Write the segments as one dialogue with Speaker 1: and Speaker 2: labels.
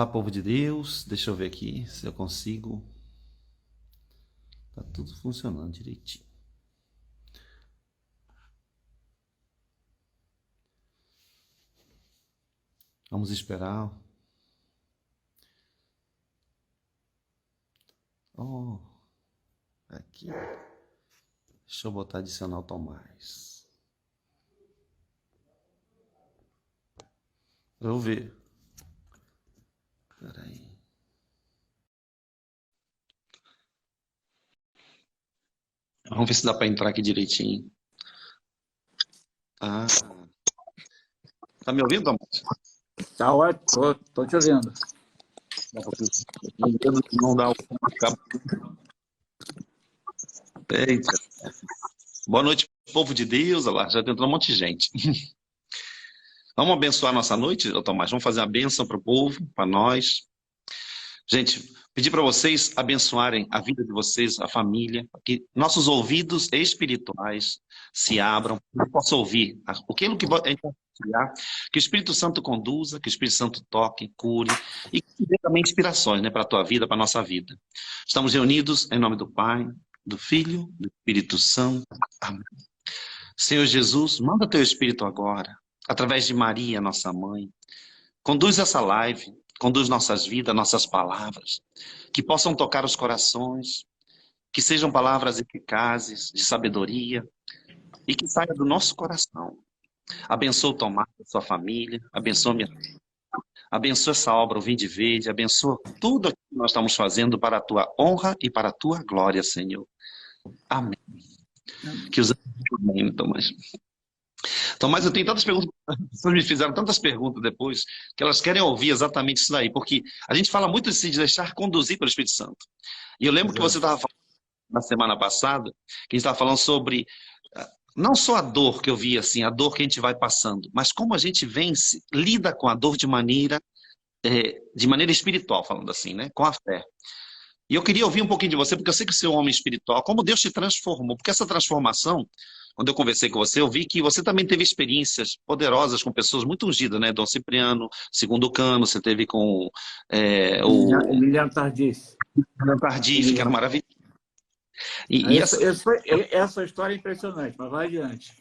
Speaker 1: Olá, povo de Deus. Deixa eu ver aqui se eu consigo. Tá tudo funcionando direitinho. Vamos esperar. Oh, aqui. Deixa eu botar adicional Tomás. Eu vou ver. Peraí. Vamos ver se dá para entrar aqui direitinho. Ah, tá me ouvindo, Tomás?
Speaker 2: Tá ótimo, tô te ouvindo.
Speaker 1: Não dá o cabo. Eita. Boa noite, povo de Deus. Olha lá, já entrou um monte de gente. Vamos abençoar nossa noite, Tomás? Vamos fazer uma bênção para o povo, para nós. Gente, pedir para vocês abençoarem a vida de vocês, a família, que nossos ouvidos espirituais se abram, que possa ouvir aquilo que a gente vai criar, que o Espírito Santo conduza, que o Espírito Santo toque, cure e que dê também inspirações, né, para a tua vida, para a nossa vida. Estamos reunidos em nome do Pai, do Filho, do Espírito Santo. Amém. Senhor Jesus, manda teu Espírito agora, através de Maria, nossa mãe. Conduz essa live, conduz nossas vidas, nossas palavras, que possam tocar os corações, que sejam palavras eficazes, de sabedoria, e que saia do nosso coração. Abençoa o Tomás, a sua família, abençoa minha filha, abençoa essa obra, o Vinde Verde, abençoa tudo aquilo que nós estamos fazendo para a tua honra e para a tua glória, Senhor. Amém. Que os amém, Tomás. Tomás, eu tenho tantas perguntas, as pessoas me fizeram tantas perguntas depois, que elas querem ouvir exatamente isso daí, porque a gente fala muito de se deixar conduzir pelo Espírito Santo. E eu lembro que você estava falando na semana passada, que a gente estava falando sobre, não só a dor que eu vi, assim, a dor que a gente vai passando, mas como a gente vence, lida com a dor de maneira espiritual, falando assim, né, com a fé. E eu queria ouvir um pouquinho de você, porque eu sei que você é um homem espiritual, como Deus te transformou, porque essa transformação, quando eu conversei com você, eu vi que você também teve experiências poderosas com pessoas muito ungidas, né? Dom Cipriano, Segundo Cano, você teve com o
Speaker 2: Emiliano Tardif.
Speaker 1: Tardif, que era maravilhoso.
Speaker 2: Essa história é impressionante, mas vai adiante.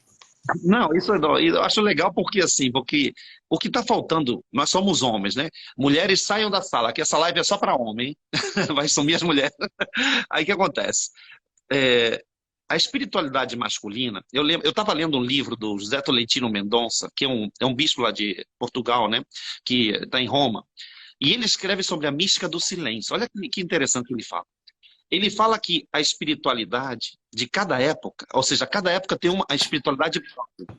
Speaker 1: Não, isso eu acho legal porque assim, porque o que está faltando, nós somos homens, né? Mulheres saiam da sala, que essa live é só para homem, vai sumir as mulheres. Aí o que acontece? A espiritualidade masculina, eu estava lendo um livro do José Tolentino Mendonça, que é um bispo lá de Portugal, né? Que está em Roma, e ele escreve sobre a mística do silêncio. Olha que interessante que ele fala. Ele fala que a espiritualidade de cada época, ou seja, cada época tem a espiritualidade própria.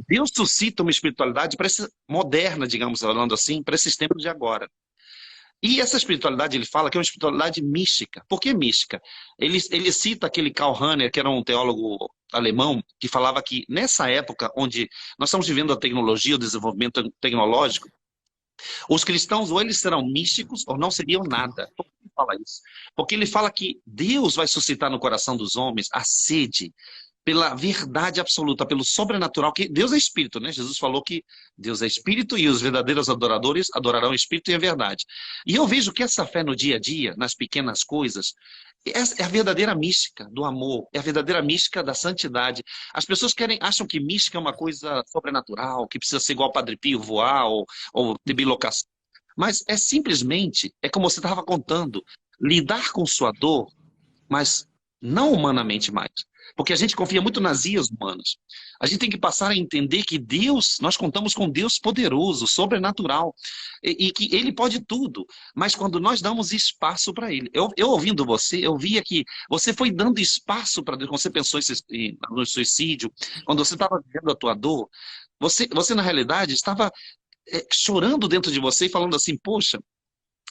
Speaker 1: Deus suscita uma espiritualidade moderna, digamos, falando assim, para esses tempos de agora. E essa espiritualidade, ele fala que é uma espiritualidade mística. Por que mística? Ele cita aquele Karl Rahner, que era um teólogo alemão, que falava que nessa época onde nós estamos vivendo a tecnologia, o desenvolvimento tecnológico, os cristãos ou eles serão místicos ou não seriam nada. Por que ele fala isso? Porque ele fala que Deus vai suscitar no coração dos homens a sede pela verdade absoluta, pelo sobrenatural, que Deus é espírito, né? Jesus falou que Deus é espírito e os verdadeiros adoradores adorarão o espírito e a verdade. E eu vejo que essa fé no dia a dia, nas pequenas coisas, é a verdadeira mística do amor, é a verdadeira mística da santidade. As pessoas acham que mística é uma coisa sobrenatural, que precisa ser igual ao Padre Pio, voar ou ter bilocação. Mas é simplesmente, é como você estava contando, lidar com sua dor, mas não humanamente mais. Porque a gente confia muito nas ias humanas. A gente tem que passar a entender que Deus, nós contamos com Deus poderoso, sobrenatural, e que Ele pode tudo. Mas quando nós damos espaço para Ele. Eu ouvindo você, eu via que você foi dando espaço para Deus. Quando você pensou no suicídio, quando você estava vivendo a tua dor, você na realidade estava chorando dentro de você e falando assim, poxa,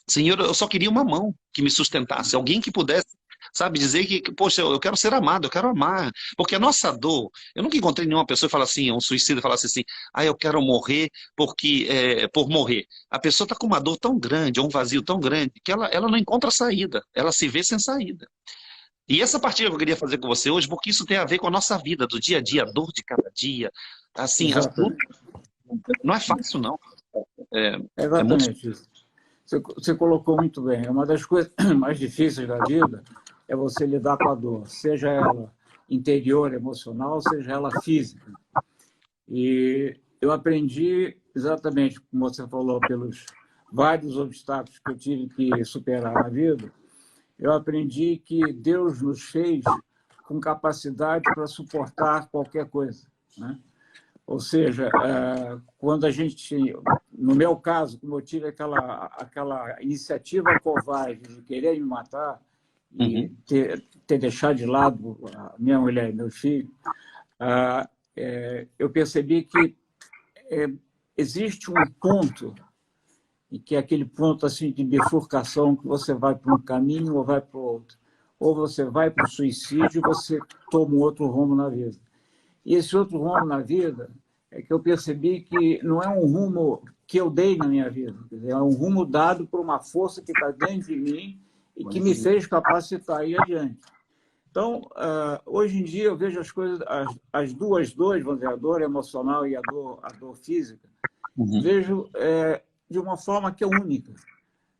Speaker 1: Senhor, eu só queria uma mão que me sustentasse, alguém que pudesse, sabe, dizer que, poxa, eu quero ser amado, eu quero amar. Porque a nossa dor, eu nunca encontrei nenhuma pessoa que fala assim, um suicida falasse assim, eu quero morrer por morrer. A pessoa está com uma dor tão grande, ou um vazio tão grande, que ela não encontra saída, ela se vê sem saída. E essa partilha que eu queria fazer com você hoje, porque isso tem a ver com a nossa vida, do dia a dia, a dor de cada dia. Assim, as lutas, não é fácil, não. É muito.
Speaker 2: Exatamente isso. Você colocou muito bem. Uma das coisas mais difíceis da vida é você lidar com a dor, seja ela interior, emocional, seja ela física. E eu aprendi exatamente, como você falou, pelos vários obstáculos que eu tive que superar na vida, eu aprendi que Deus nos fez com capacidade para suportar qualquer coisa, né? Ou seja, quando a gente, no meu caso, como eu tive aquela iniciativa covarde de querer me matar e
Speaker 1: Uhum.
Speaker 2: ter deixado de lado a minha mulher e meu filho, eu percebi que existe um ponto, e que é aquele ponto assim, de bifurcação, que você vai para um caminho ou vai para o outro. Ou você vai para o suicídio, ou você toma um outro rumo na vida. E esse outro rumo na vida é que eu percebi que não é um rumo que eu dei na minha vida, quer dizer, é um rumo dado por uma força que está dentro de mim e que me fez capacitar a ir adiante. Então, hoje em dia, eu vejo as coisas, as duas dores, vamos dizer, a dor emocional e a dor física,
Speaker 1: Uhum.
Speaker 2: vejo de uma forma que é única.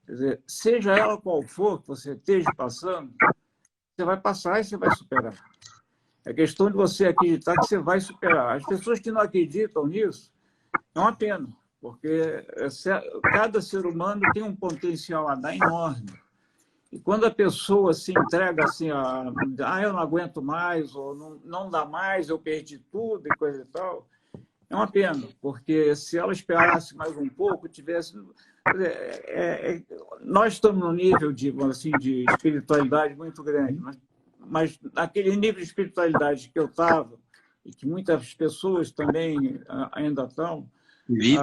Speaker 2: Quer dizer, seja ela qual for que você esteja passando, você vai passar e você vai superar. É questão de você acreditar que você vai superar. As pessoas que não acreditam nisso, é uma pena, porque cada ser humano tem um potencial a dar enorme. E quando a pessoa se entrega assim, eu não aguento mais, ou não dá mais, eu perdi tudo e coisa e tal, é uma pena, porque se ela esperasse mais um pouco, tivesse... nós estamos num nível assim, de espiritualidade muito grande, mas naquele nível de espiritualidade que eu estava, e que muitas pessoas também ainda estão,
Speaker 1: Vive.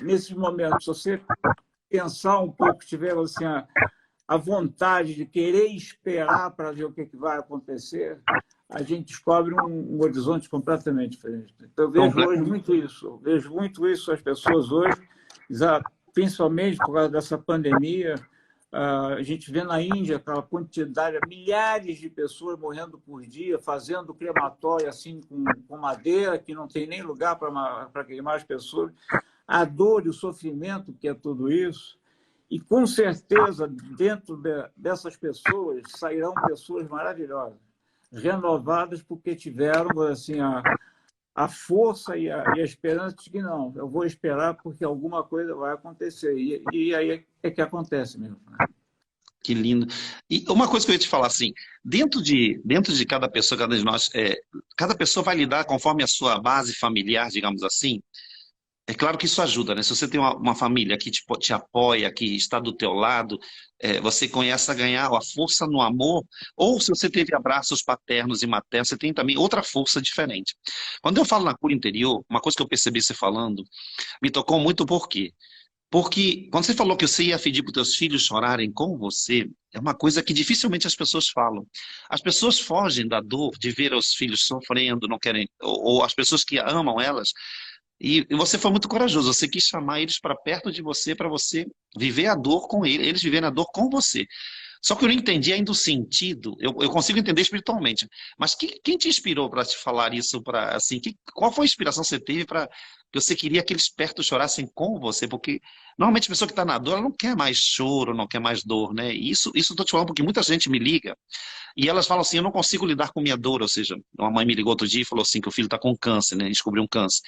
Speaker 2: nesses momentos, se você pensar um pouco, tiver assim, a vontade de querer esperar para ver o que vai acontecer, a gente descobre um horizonte completamente diferente. Então, eu vejo hoje muito isso. Eu vejo muito isso as pessoas hoje, principalmente por causa dessa pandemia. A gente vê na Índia aquela quantidade, milhares de pessoas morrendo por dia, fazendo crematório assim com madeira, que não tem nem lugar para queimar as pessoas. A dor e o sofrimento que é tudo isso. E, com certeza, dentro dessas pessoas, sairão pessoas maravilhosas, renovadas porque tiveram assim, a força e a esperança de que não, eu vou esperar porque alguma coisa vai acontecer. E aí é que acontece mesmo.
Speaker 1: Que lindo. E uma coisa que eu ia te falar assim, dentro de cada pessoa, cada de nós, cada pessoa vai lidar conforme a sua base familiar, digamos assim. É claro que isso ajuda, né? Se você tem uma família que te apoia, que está do teu lado, você começa a ganhar a força no amor, ou se você teve abraços paternos e maternos, você tem também outra força diferente. Quando eu falo na cura interior, uma coisa que eu percebi você falando, me tocou muito por quê? Porque quando você falou que você ia pedir para os teus filhos chorarem com você, é uma coisa que dificilmente as pessoas falam. As pessoas fogem da dor de ver os filhos sofrendo, não querem, ou as pessoas que amam elas, e você foi muito corajoso, você quis chamar eles para perto de você, para você viver a dor com eles vivendo a dor com você. Só que eu não entendi ainda o sentido, eu consigo entender espiritualmente, mas quem te inspirou para te falar isso, para assim, qual foi a inspiração que você teve para que você queria que eles perto chorassem com você? Porque normalmente a pessoa que está na dor, ela não quer mais choro, não quer mais dor, né? E isso estou te falando porque muita gente me liga e elas falam assim, eu não consigo lidar com minha dor, ou seja, uma mãe me ligou outro dia e falou assim que o filho está com câncer, né? Descobriu um câncer.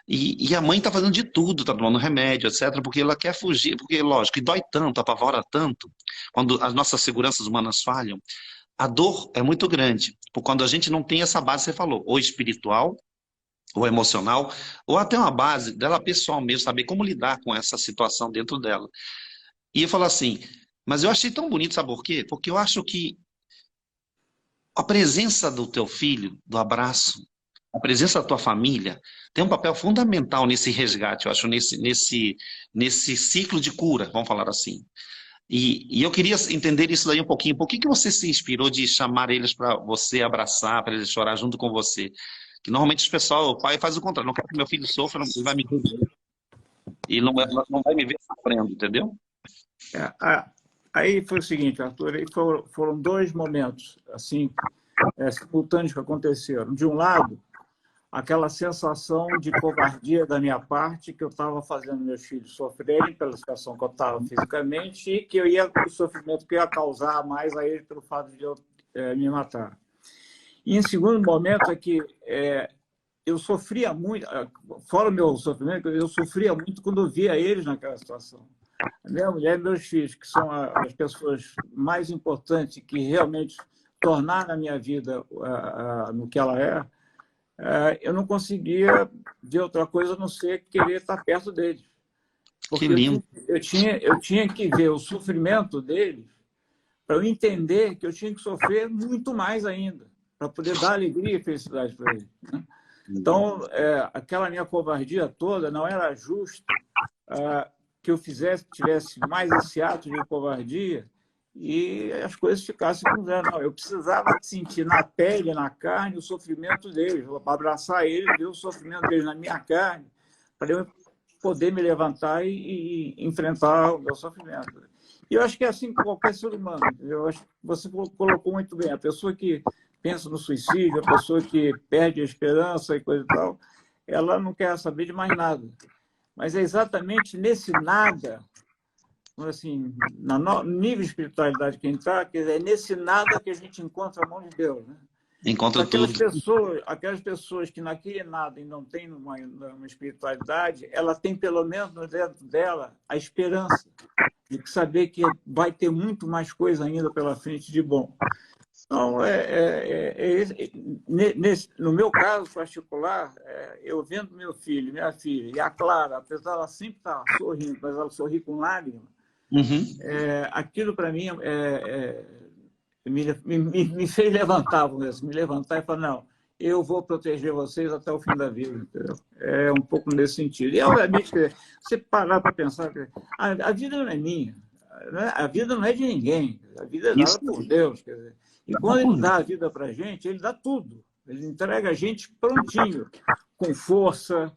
Speaker 1: E a mãe está fazendo de tudo, está tomando remédio, etc., porque ela quer fugir, porque, lógico, que dói tanto, apavora tanto, quando as nossas seguranças humanas falham, a dor é muito grande, por quando a gente não tem essa base, você falou, ou espiritual, ou emocional, ou até uma base dela pessoal mesmo, saber como lidar com essa situação dentro dela. E eu falo assim, mas eu achei tão bonito, sabe por quê? Porque eu acho que a presença do teu filho, do abraço, a presença da tua família tem um papel fundamental nesse resgate, eu acho, nesse ciclo de cura, vamos falar assim. E eu queria entender isso daí um pouquinho. Por que você se inspirou de chamar eles para você abraçar, para eles chorar junto com você? Que normalmente o pai faz o contrário, não quer que meu filho sofra, ele vai me ver. E não vai me ver sofrendo, entendeu?
Speaker 2: Aí foi o seguinte, Arthur, aí foram dois momentos assim simultâneos que aconteceram. De um lado, aquela sensação de covardia da minha parte, que eu estava fazendo meus filhos sofrerem pela situação que eu estava fisicamente e que o sofrimento que eu ia causar mais a eles pelo fato de eu me matar. E, em segundo momento, é que eu sofria muito, fora o meu sofrimento, eu sofria muito quando eu via eles naquela situação. A minha mulher e meus filhos, que são as pessoas mais importantes que realmente tornaram a minha vida no que ela é, eu não conseguia ver outra coisa a não ser querer estar perto deles. Porque
Speaker 1: Que lindo.
Speaker 2: eu tinha que ver o sofrimento deles para eu entender que eu tinha que sofrer muito mais ainda, para poder dar alegria e felicidade para eles, né? Então, aquela minha covardia toda não era justo que eu tivesse mais esse ato de covardia e as coisas ficassem como eram. Não, eu precisava sentir na pele, na carne, o sofrimento deles, abraçar eles, ver o sofrimento deles na minha carne, para eu poder me levantar e enfrentar o meu sofrimento. E eu acho que é assim com qualquer ser humano. Eu acho que você colocou muito bem. A pessoa que pensa no suicídio, a pessoa que perde a esperança e coisa e tal, ela não quer saber de mais nada. Mas é exatamente nesse nada, assim, no nível de espiritualidade que a gente está, é nesse nada que a gente encontra a mão de Deus, né?
Speaker 1: Encontra tudo.
Speaker 2: Aquelas pessoas que naquele nada e não tem uma espiritualidade, ela tem pelo menos dentro dela a esperança de saber que vai ter muito mais coisa ainda pela frente de bom. Então, no meu caso particular, eu vendo meu filho, minha filha, e a Clara, apesar de ela sempre estar sorrindo, mas ela sorri com lágrimas, aquilo para mim me fez levantar, me levantar e falar, não, eu vou proteger vocês até o fim da vida, entendeu? É um pouco nesse sentido. E, obviamente, você parar para pensar que a vida não é minha, né? A vida não é de ninguém, a vida é dada por Deus, quer dizer. E quando Ele dá a vida para a gente, Ele dá tudo. Ele entrega a gente prontinho, com força,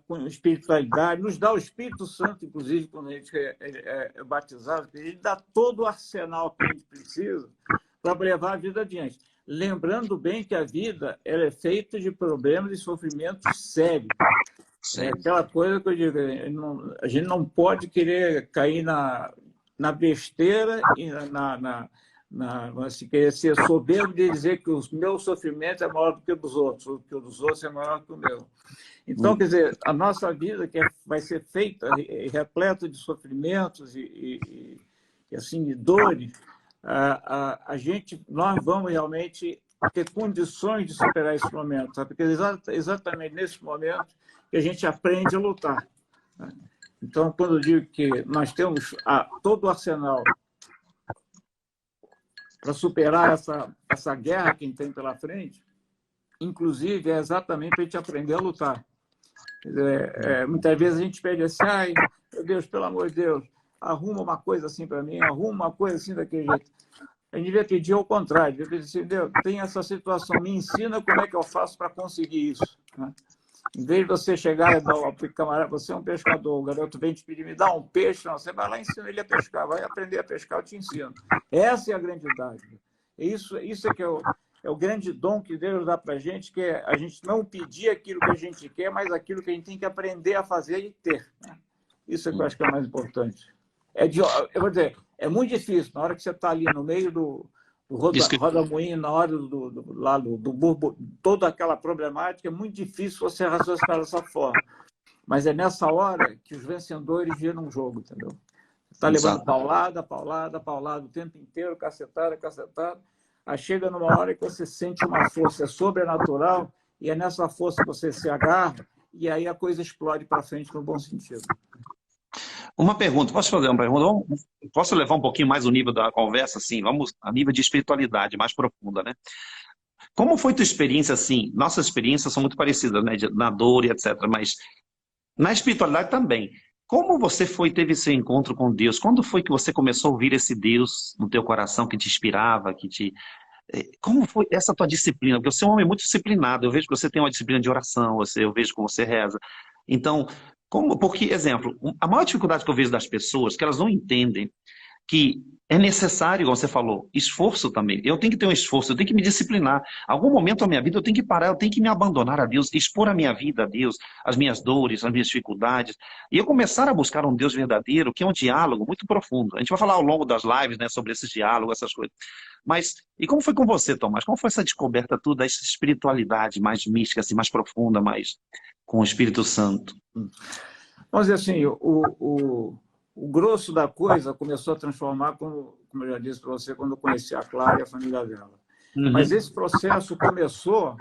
Speaker 2: com espiritualidade, nos dá o Espírito Santo, inclusive, quando a gente é batizado, ele dá todo o arsenal que a gente precisa para levar a vida adiante. Lembrando bem que a vida ela é feita de problemas e sofrimentos sérios. É aquela coisa que eu digo, a gente não pode querer cair na besteira e se querer ser soberbo de dizer que o meu sofrimento é maior do que o dos outros, ou que o dos outros é maior do que o meu. Então, quer dizer, a nossa vida que vai ser feita, repleta de sofrimentos e assim, de dores, nós vamos realmente ter condições de superar esse momento, sabe? Porque é exatamente nesse momento que a gente aprende a lutar, né? Então, quando eu digo que nós temos todo o arsenal para superar essa guerra que a gente tem pela frente, inclusive, é exatamente para a gente aprender a lutar. Muitas vezes a gente pede assim, ai, meu Deus, pelo amor de Deus, arruma uma coisa assim para mim, arruma uma coisa assim daquele jeito. A gente devia pedir ao contrário, devia pedir assim, Deus, tem essa situação, me ensina como é que eu faço para conseguir isso, né? Em vez de você chegar e dar para camarada, você é um pescador, o garoto vem te pedir, me dá um peixe, não, você vai lá e ensina ele a pescar, vai aprender a pescar, eu te ensino. Essa é a grande idade. Isso é que é o grande dom que Deus dá para a gente, que é a gente não pedir aquilo que a gente quer, mas aquilo que a gente tem que aprender a fazer e ter, né? Isso é que eu acho que é o mais importante. Eu vou dizer, é muito difícil, na hora que você está ali no meio do roda-moinho, na hora do burbo, toda aquela problemática, é muito difícil você raciocinar dessa forma. Mas é nessa hora que os vencedores viram um jogo, entendeu? Você está levando paulada o tempo inteiro, cacetada. Aí chega numa hora que você sente uma força sobrenatural e é nessa força que você se agarra e aí a coisa explode para frente no bom sentido.
Speaker 1: Uma pergunta, posso fazer uma pergunta? Posso levar um pouquinho mais o nível da conversa, assim? Vamos a nível de espiritualidade mais profunda, né? Como foi tua experiência, assim? Nossas experiências são muito parecidas, né? Na dor e etc. Mas na espiritualidade também. Como você teve esse encontro com Deus? Quando foi que você começou a ouvir esse Deus no teu coração que te inspirava, Como foi essa tua disciplina? Porque você é um homem muito disciplinado. Eu vejo que você tem uma disciplina de oração, eu vejo como você reza. Então, porque, exemplo, a maior dificuldade que eu vejo das pessoas é que elas não entendem que é necessário, como você falou, esforço também. Eu tenho que ter um esforço, eu tenho que me disciplinar. Algum momento da minha vida eu tenho que parar, eu tenho que me abandonar a Deus, expor a minha vida a Deus, as minhas dores, as minhas dificuldades. E eu começar a buscar um Deus verdadeiro, que é um diálogo muito profundo. A gente vai falar ao longo das lives, né, sobre esses diálogos, essas coisas. Mas, e como foi com você, Tomás? Como foi essa descoberta tua dessa espiritualidade mais mística, assim, mais profunda, mais com o Espírito Santo?
Speaker 2: Vamos dizer assim, o grosso da coisa começou a transformar, como eu já disse para você, quando eu conheci a Clara e a família dela. Mas
Speaker 1: Uhum.
Speaker 2: esse processo começou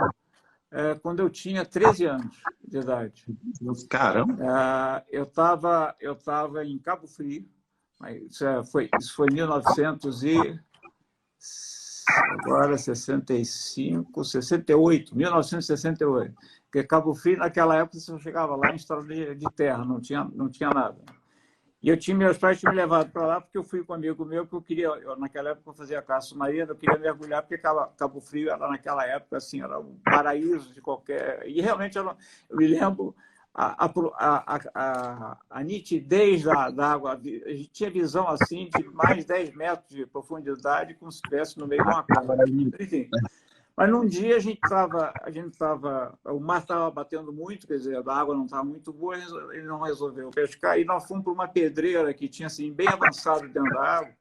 Speaker 2: quando eu tinha 13 anos de idade.
Speaker 1: Caramba.
Speaker 2: Eu tava em Cabo Frio, isso foi em 1900 e... agora 65, 68, 1968. Porque Cabo Frio, naquela época, você chegava lá em estrada de terra, não tinha nada. E meus pais tinham me levado para lá porque eu fui com um amigo meu que naquela época eu fazia caça submarina, eu queria mergulhar porque Cabo Frio era naquela época assim, era um paraíso de qualquer. E realmente eu me lembro a nitidez da água. A gente tinha visão assim de mais de 10 metros de profundidade, como se estivesse no meio de uma cova. Enfim. Mas num dia o mar estava batendo muito, quer dizer, a água não estava muito boa, ele não resolveu pescar. E nós fomos para uma pedreira que tinha assim, bem avançado dentro da água,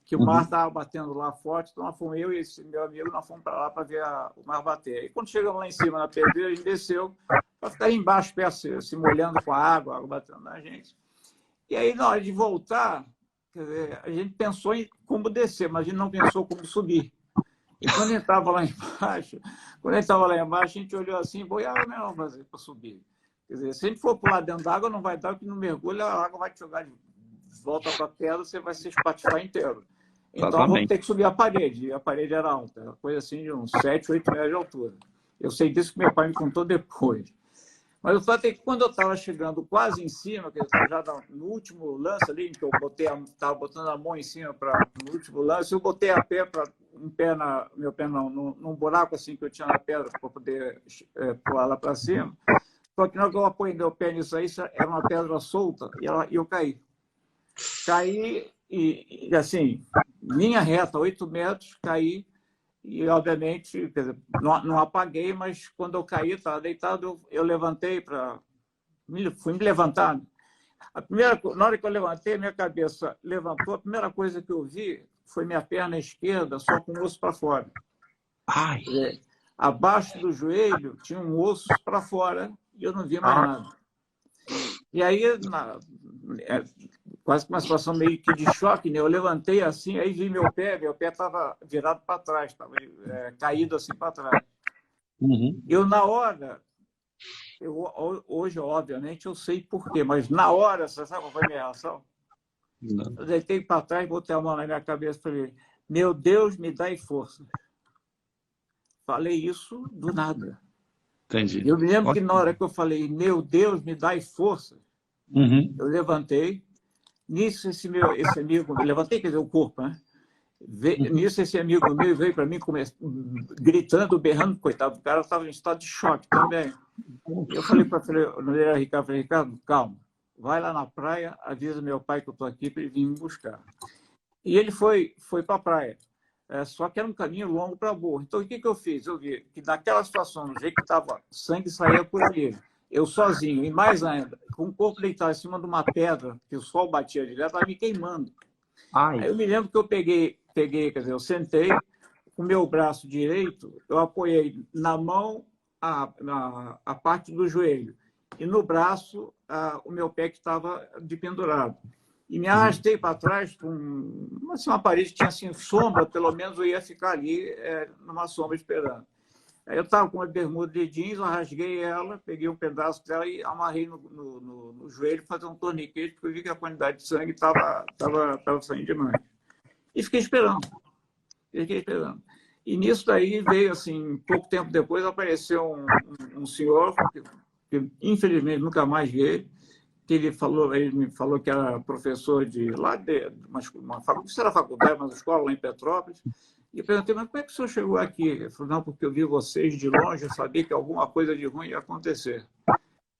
Speaker 2: que o mar estava batendo lá forte, então eu e esse meu amigo nós fomos para lá para ver o mar bater. E quando chegamos lá em cima na pedreira, a gente desceu para ficar aí embaixo, se molhando com a água batendo na gente. E aí, na hora de voltar, quer dizer, a gente pensou em como descer, mas a gente não pensou como subir. E quando a gente estava lá embaixo, a gente olhou assim, boiava mesmo fazer para subir. Quer dizer, se a gente for pular dentro da água, não vai dar, porque no mergulho a água vai te jogar de volta para a pedra, você vai se espatifar inteiro. Então, vamos ter que subir a parede, e a parede era alta, coisa assim de uns 7, 8 metros de altura. Eu sei disso que meu pai me contou depois. Mas o fato é que quando eu estava chegando quase em cima, que eu já no último lance ali, em que eu estava botando a mão em cima no último lance, eu botei meu pé num buraco assim que eu tinha na pedra para poder pular lá para cima. Só que na hora que eu apoiei meu pé nisso aí, era uma pedra solta e eu caí. Caí e assim, linha reta, 8 metros, caí. E, obviamente, quer dizer, não apaguei, mas quando eu caí, estava deitado, eu levantei fui me levantando. Na hora que eu levantei, minha cabeça levantou, a primeira coisa que eu vi foi minha perna esquerda só com o osso para fora.
Speaker 1: Ai.
Speaker 2: Abaixo do joelho tinha um osso para fora e eu não via mais nada. E aí, quase que uma situação meio que de choque, né? Eu levantei assim, aí vi meu pé estava virado para trás, estava caído assim para trás.
Speaker 1: Uhum.
Speaker 2: Eu, na hora, hoje, obviamente, eu sei por quê, mas na hora, você sabe qual foi a minha reação?
Speaker 1: Não.
Speaker 2: Eu deitei para trás, botei a mão na minha cabeça e falei, meu Deus, me dá força. Falei isso do nada.
Speaker 1: Entendi.
Speaker 2: Eu me lembro que na hora que eu falei, meu Deus, me dá força, eu levantei. Nisso, esse amigo, levantei, quer dizer, o corpo, né? Nisso, esse amigo meu veio para mim, gritando, berrando, coitado, o cara estava em estado de choque também. Eu falei para ele, Ricardo, calma, vai lá na praia, avisa meu pai que eu estou aqui para ele vir me buscar. E ele foi para a praia. Só que era um caminho longo para a Borra. Então, o que eu fiz? Eu vi que naquela situação, do jeito que estava, sangue saía por ali. Eu sozinho, e mais ainda, com o corpo deitado em cima de uma pedra, que o sol batia direto, estava me queimando. Aí eu me lembro que eu peguei, quer dizer, eu sentei, com o meu braço direito, eu apoiei na mão a parte do joelho, e no braço o meu pé que estava de pendurado. E me arrastei para trás com uma parede que tinha assim, sombra, pelo menos eu ia ficar ali numa sombra esperando. Aí eu estava com uma bermuda de jeans, eu rasguei ela, peguei um pedaço dela e amarrei no joelho para fazer um torniquete, porque eu vi que a quantidade de sangue estava saindo demais. E fiquei esperando. E nisso daí veio, assim, pouco tempo depois, apareceu um senhor, que infelizmente nunca mais vi ele, que ele me falou que era professor de uma faculdade, mas escola lá em Petrópolis. E eu perguntei, mas como é que o senhor chegou aqui? Ele falou, não, porque eu vi vocês de longe, eu sabia que alguma coisa de ruim ia acontecer.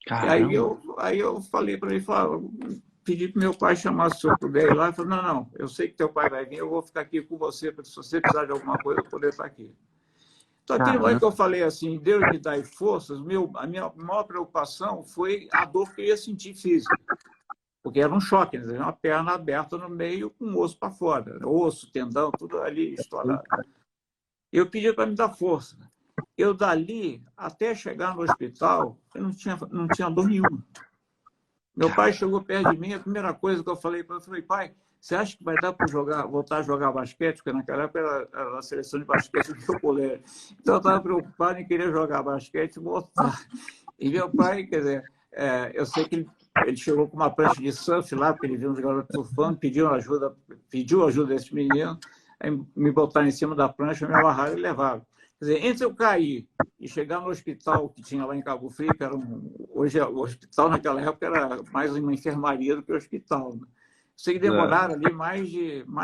Speaker 2: E aí eu falei para ele, pedi para meu pai chamar, se eu puder ir lá. Ele falou, não, não, eu sei que teu pai vai vir, eu vou ficar aqui com você, se você precisar de alguma coisa, eu poder estar aqui. Então, aquele momento que eu falei assim, Deus me dá forças, a minha maior preocupação foi a dor que eu ia sentir física. Porque era um choque, né? Uma perna aberta no meio com o osso para fora. Osso, tendão, tudo ali estourado. Eu pedi para me dar força. Eu, dali, até chegar no hospital, eu não tinha dor nenhuma. Meu pai chegou perto de mim, a primeira coisa que eu falei para ele, foi, pai, você acha que vai dar para voltar a jogar basquete? Porque naquela época era a seleção de basquete do colégio. Então eu estava preocupado em querer jogar basquete e voltar. E meu pai, quer dizer, eu sei que ele chegou com uma prancha de surf lá, porque ele viu uns garotos surfando, pediu ajuda desse menino, aí me botaram em cima da prancha, me amarraram e levaram. Quer dizer, entre eu cair e chegar no hospital que tinha lá em Cabo Frio, que era hoje o hospital naquela época era mais uma enfermaria do que um hospital, né? Sei que demoraram ali mais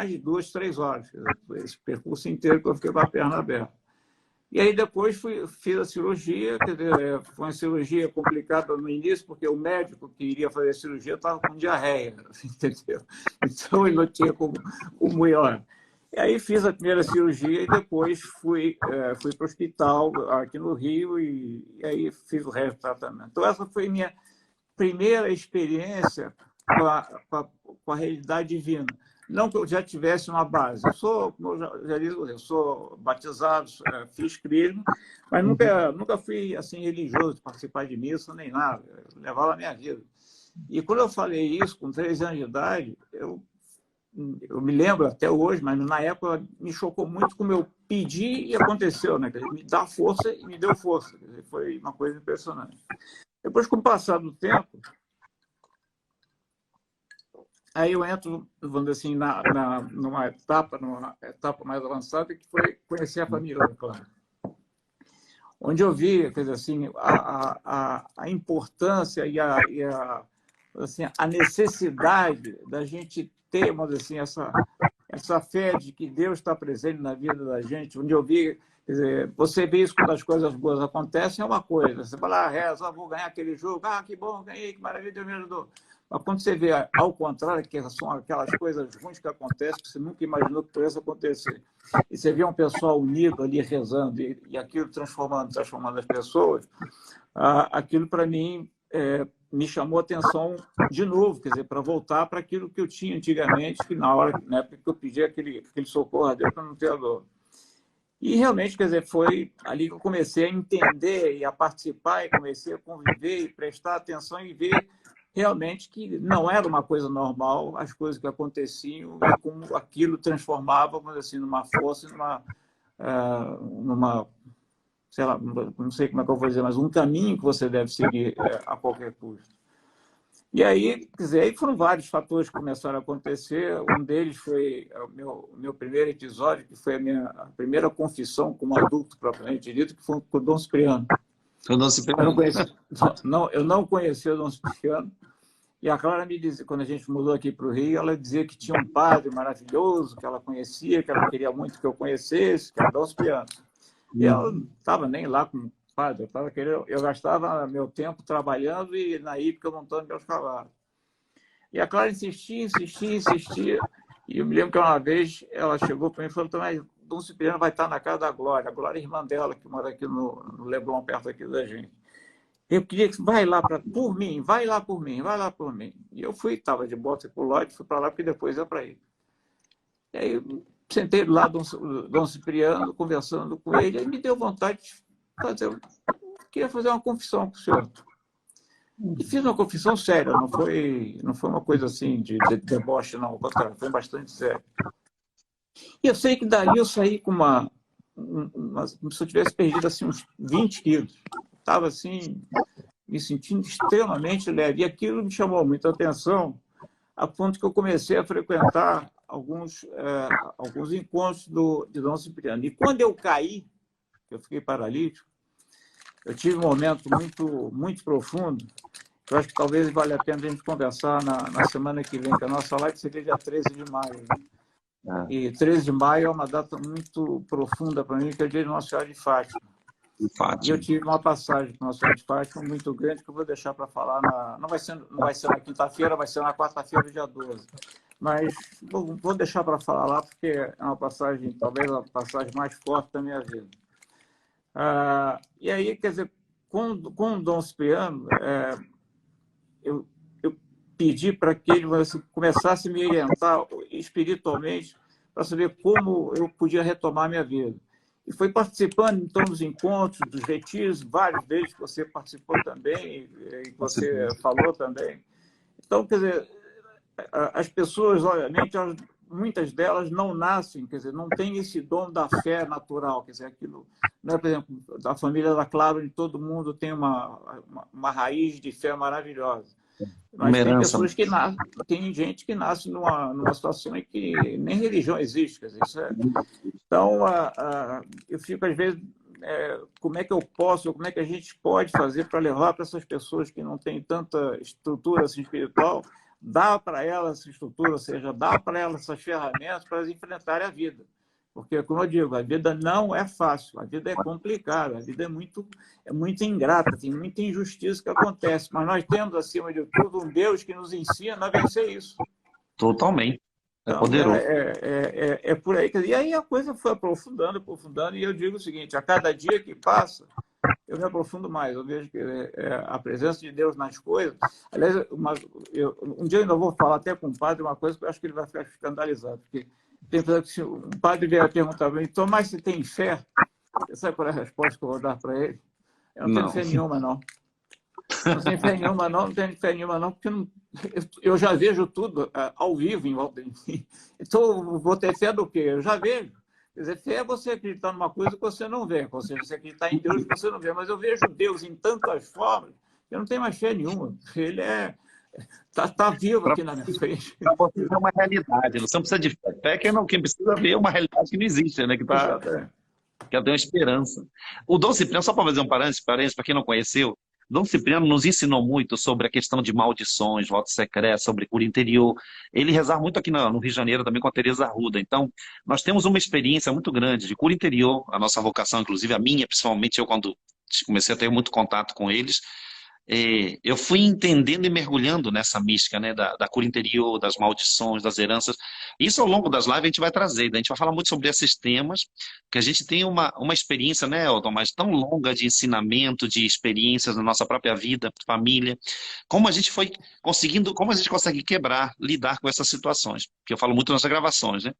Speaker 2: de 2, 3 horas, esse percurso inteiro que eu fiquei com a perna aberta. E aí depois fiz a cirurgia, quer dizer, foi uma cirurgia complicada no início, porque o médico que iria fazer a cirurgia estava com diarreia, entendeu? Então ele não tinha como ir lá. E aí fiz a primeira cirurgia e depois fui para o hospital aqui no Rio e aí fiz o resto do tratamento. Então essa foi minha primeira experiência com a realidade divina. Não que eu já tivesse uma base. Como eu já disse, eu sou batizado, fiz crisma, mas nunca fui assim religioso, participar de missa nem nada. Eu levava a minha vida. E quando eu falei isso, com 13 anos de idade, eu me lembro até hoje, mas na época me chocou muito como eu pedi e aconteceu, né? Me dá força e me deu força. Foi uma coisa impressionante. Depois, com o passar do tempo, aí eu entro, vamos dizer assim, numa etapa mais avançada, que foi conhecer a família, claro. Onde eu vi, quer dizer, assim, a importância assim, a necessidade da gente ter, vamos dizer assim, essa fé de que Deus está presente na vida da gente. Onde eu vi, quer dizer, você vê isso quando as coisas boas acontecem, é uma coisa. Você fala, reza, vou ganhar aquele jogo, que bom, ganhei, que maravilha, Deus me ajudou. Mas quando você vê ao contrário, que são aquelas coisas ruins que acontecem, que você nunca imaginou que pudesse acontecer, e você vê um pessoal unido ali rezando e aquilo transformando as pessoas, aquilo para mim me chamou a atenção de novo, quer dizer, para voltar para aquilo que eu tinha antigamente, que na época que eu pedi aquele socorro a Deus para não ter a dor. E realmente, quer dizer, foi ali que eu comecei a entender e a participar, e comecei a conviver e prestar atenção e ver realmente que não era uma coisa normal as coisas que aconteciam e como aquilo transformava, vamos dizer assim, numa força, numa sei lá, não sei como é que eu vou dizer, mas um caminho que você deve seguir a qualquer custo. E aí, quer dizer, aí foram vários fatores que começaram a acontecer. Um deles foi o meu primeiro episódio, que foi a primeira confissão como adulto propriamente dito, que foi com o Dom Cipriano.
Speaker 1: Eu não se
Speaker 2: Eu não conhecia o Dom Cipriano. E a Clara me dizia, quando a gente mudou aqui para o Rio, ela dizia que tinha um padre maravilhoso, que ela conhecia, que ela queria muito que eu conhecesse, que era o Dom Cipriano. E eu não estava nem lá com o padre, eu gastava meu tempo trabalhando e na hípica montando meus cavalos. E a Clara insistia, e eu me lembro que uma vez ela chegou para mim e falou, mas Dom Cipriano vai estar na casa da Glória. A Glória é irmã dela, que mora aqui no Leblon, perto aqui da gente. Eu queria que vai lá por mim. E eu fui, estava de bota e culote, fui para lá, porque depois ia para ele. E aí sentei do lado do Dom Cipriano, conversando com ele, e me deu vontade de fazer. Queria fazer uma confissão com o senhor. E fiz uma confissão séria, não foi uma coisa assim de deboche, não. Ao contrário, foi bastante sério. E eu sei que dali eu saí com como se eu tivesse perdido assim, uns 20 quilos. Estava assim, me sentindo extremamente leve. E aquilo me chamou muita atenção, a ponto que eu comecei a frequentar alguns encontros de Dom Cipriano. E quando eu caí, eu fiquei paralítico, eu tive um momento muito, muito profundo, que eu acho que talvez valha a pena a gente conversar na semana que vem, que a nossa live seria dia 13 de maio. Né? E 13 de maio é uma data muito profunda para mim, que é o dia de Nossa Senhora de Fátima.
Speaker 1: de
Speaker 2: E eu
Speaker 1: Fátima.
Speaker 2: tive uma passagem com Nossa Senhora de Fátima muito grande que eu vou deixar para falar não vai ser na quinta-feira, vai ser na quarta-feira, dia 12. Mas vou deixar para falar lá, porque é uma passagem, talvez a passagem mais forte da minha vida. E aí, quer dizer, com o Dom Cipriano, eu pedi para que ele começasse a me orientar espiritualmente para saber como eu podia retomar a minha vida. E foi participando, então, dos encontros, dos retiros, vários deles que você participou também, e que você falou também. Então, quer dizer, as pessoas, obviamente, muitas delas não nascem, quer dizer, não têm esse dom da fé natural, quer dizer, aquilo, não é, por exemplo, da família da Clara, onde todo mundo tem uma raiz de fé maravilhosa.
Speaker 1: Uma
Speaker 2: Mas tem
Speaker 1: herança.
Speaker 2: pessoas que nascem, tem gente que nasce numa situação em que nem religião existe, quer dizer, Então, eu fico, às vezes, como é que eu posso, como é que a gente pode fazer para levar para essas pessoas que não têm tanta estrutura assim, espiritual, dar para elas essa estrutura, ou seja, dar para elas essas ferramentas para elas enfrentarem a vida. Porque, como eu digo, a vida não é fácil, a vida é complicada, a vida é muito ingrata, tem muita injustiça que acontece, mas nós temos, acima de tudo, um Deus que nos ensina a vencer isso.
Speaker 1: Totalmente. É
Speaker 2: Então,
Speaker 1: poderoso.
Speaker 2: é por aí. E aí a coisa foi aprofundando, aprofundando, e eu digo o seguinte, a cada dia que passa, eu me aprofundo mais, eu vejo que a presença de Deus nas coisas. Aliás, um dia eu ainda vou falar até com o padre uma coisa que eu acho que ele vai ficar escandalizado, porque tem que se o padre vier perguntar para mim, Tomás, você tem fé? Você sabe qual é a resposta que eu vou dar para ele? Eu não tenho
Speaker 1: Não.
Speaker 2: fé nenhuma, não. Não tenho fé nenhuma, não tenho fé nenhuma, não, porque eu já vejo tudo ao vivo em volta de mim. Então, vou ter fé do quê? Eu já vejo. Quer dizer, fé é você acreditar numa coisa que você não vê, ou seja, você acreditar em Deus que você não vê. Mas eu vejo Deus em tantas formas, que eu não tenho mais fé nenhuma. Ele tá vivo aqui na minha frente.
Speaker 1: Para você ver uma realidade, você não precisa de fé. Fé é quem precisa ver uma realidade que não existe, né?
Speaker 2: Exatamente.
Speaker 1: Que ela tem uma esperança. O Dom Cipriano, só para fazer um parênteses para quem não conheceu, Dom Cipriano nos ensinou muito sobre a questão de maldições, votos secretos, sobre cura interior. Ele rezava muito aqui no Rio de Janeiro também com a Teresa Arruda. Então, nós temos uma experiência muito grande de cura interior, a nossa vocação, inclusive a minha, principalmente eu quando comecei a ter muito contato com eles, eu fui entendendo e mergulhando nessa mística, né, da cura interior, das maldições, das heranças. Isso ao longo das lives a gente vai trazer, a gente vai falar muito sobre esses temas, que a gente tem uma experiência, né, Elton, mas tão longa de ensinamento, de experiências na nossa própria vida, família, como a gente foi conseguindo, como a gente consegue quebrar, lidar com essas situações, que eu falo muito nas gravações, né?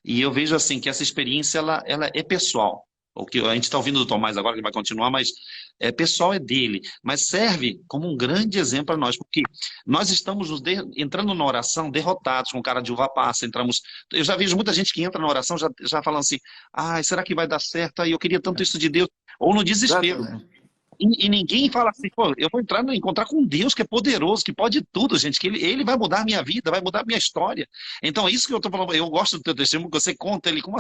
Speaker 1: E eu vejo assim que essa experiência ela é pessoal. O que a gente está ouvindo do Tomás agora, que vai continuar, mas pessoal é dele. Mas serve como um grande exemplo para nós, porque nós estamos entrando na oração derrotados, com cara de uva passa. Eu já vejo muita gente que entra na oração já falando assim: ai, será que vai dar certo? Ai, eu queria tanto isso de Deus. Ou no desespero.
Speaker 2: Exatamente.
Speaker 1: E ninguém fala assim, pô, eu vou encontrar com um Deus que é poderoso, que pode tudo, gente, que ele vai mudar a minha vida, vai mudar a minha história. Então, é isso que eu estou falando, eu gosto do teu testemunho, que você conta ele com uma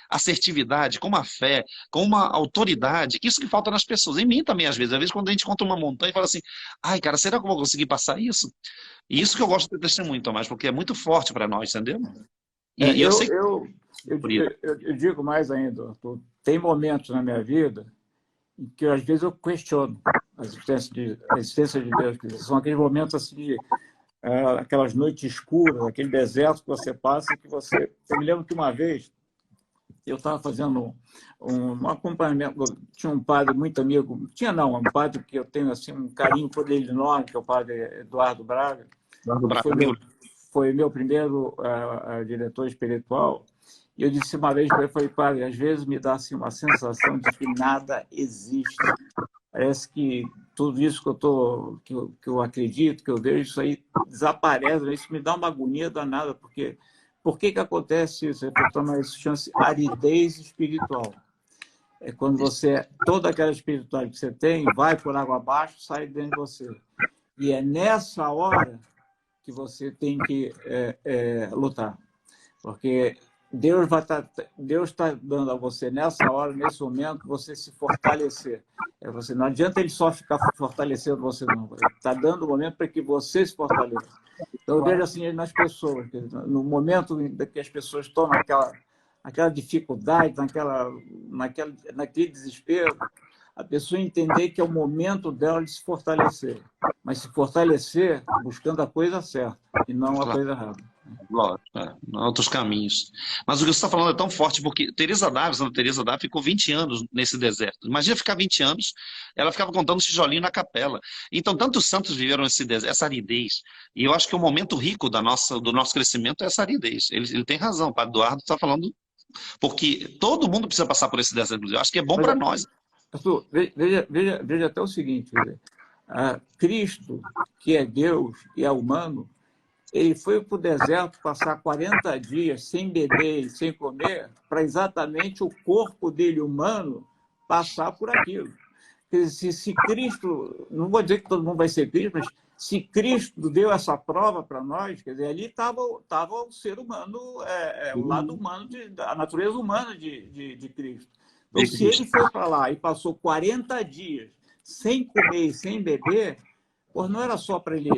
Speaker 1: assertividade, com uma fé, com uma autoridade, que isso que falta nas pessoas. Em mim também, às vezes quando a gente conta uma montanha e fala assim, ai, cara, será que eu vou conseguir passar isso? E isso que eu gosto do teu testemunho, Tomás, porque é muito forte para nós, entendeu? E eu
Speaker 2: Eu,
Speaker 1: sei que
Speaker 2: eu, eu,
Speaker 1: por isso.
Speaker 2: eu digo mais ainda, Arthur, tem momentos na minha vida em que às vezes eu questiono a existência de Deus. São aqueles momentos assim aquelas noites escuras, aquele deserto que você passa, que você. Eu me lembro que uma vez eu estava fazendo um acompanhamento, tinha um padre muito amigo, tinha não, um padre que eu tenho assim um carinho por ele enorme, que é o padre Eduardo Braga,
Speaker 1: Do
Speaker 2: que
Speaker 1: Brasil.
Speaker 2: foi meu primeiro diretor espiritual. E eu disse uma vez para ele, falei, padre, às vezes me dá assim, uma sensação de que nada existe. Parece que tudo isso que eu acredito, que eu vejo, isso aí desaparece. Isso me dá uma agonia danada, porque por que acontece isso? Isso chama-se aridez espiritual. É quando toda aquela espiritualidade que você tem, vai por água abaixo, sai dentro de você. E é nessa hora que você tem que lutar. Porque Deus está dando a você, nessa hora, nesse momento, você se fortalecer. Não adianta ele só ficar fortalecendo você, não. Ele está dando o momento para que você se fortaleça. Então, eu vejo assim nas pessoas, no momento em que as pessoas estão naquela dificuldade, naquele desespero, a pessoa entender que é o momento dela de se fortalecer. Mas se fortalecer buscando a coisa certa e não a
Speaker 1: Claro.
Speaker 2: coisa errada.
Speaker 1: Lógico, outros caminhos. Mas o que você está falando é tão forte, porque Santa Teresa d'Ávila ficou 20 anos nesse deserto. Imagina ficar 20 anos, ela ficava contando tijolinho na capela. Então, tantos santos viveram essa aridez. E eu acho que o momento rico do nosso crescimento é essa aridez. Ele tem razão, o Padre Eduardo está falando, porque todo mundo precisa passar por esse deserto. Eu acho que é bom para nós.
Speaker 2: Pastor, veja até o seguinte, quer dizer, Cristo, que é Deus e é humano, ele foi para o deserto passar 40 dias sem beber e sem comer, para exatamente o corpo dele humano passar por aquilo. Quer dizer, se Cristo, não vou dizer que todo mundo vai ser Cristo, mas se Cristo deu essa prova para nós, quer dizer, ali estava o ser humano, o lado humano, a natureza humana de Cristo. Então, se ele foi para lá e passou 40 dias sem comer e sem beber, não era só para ele...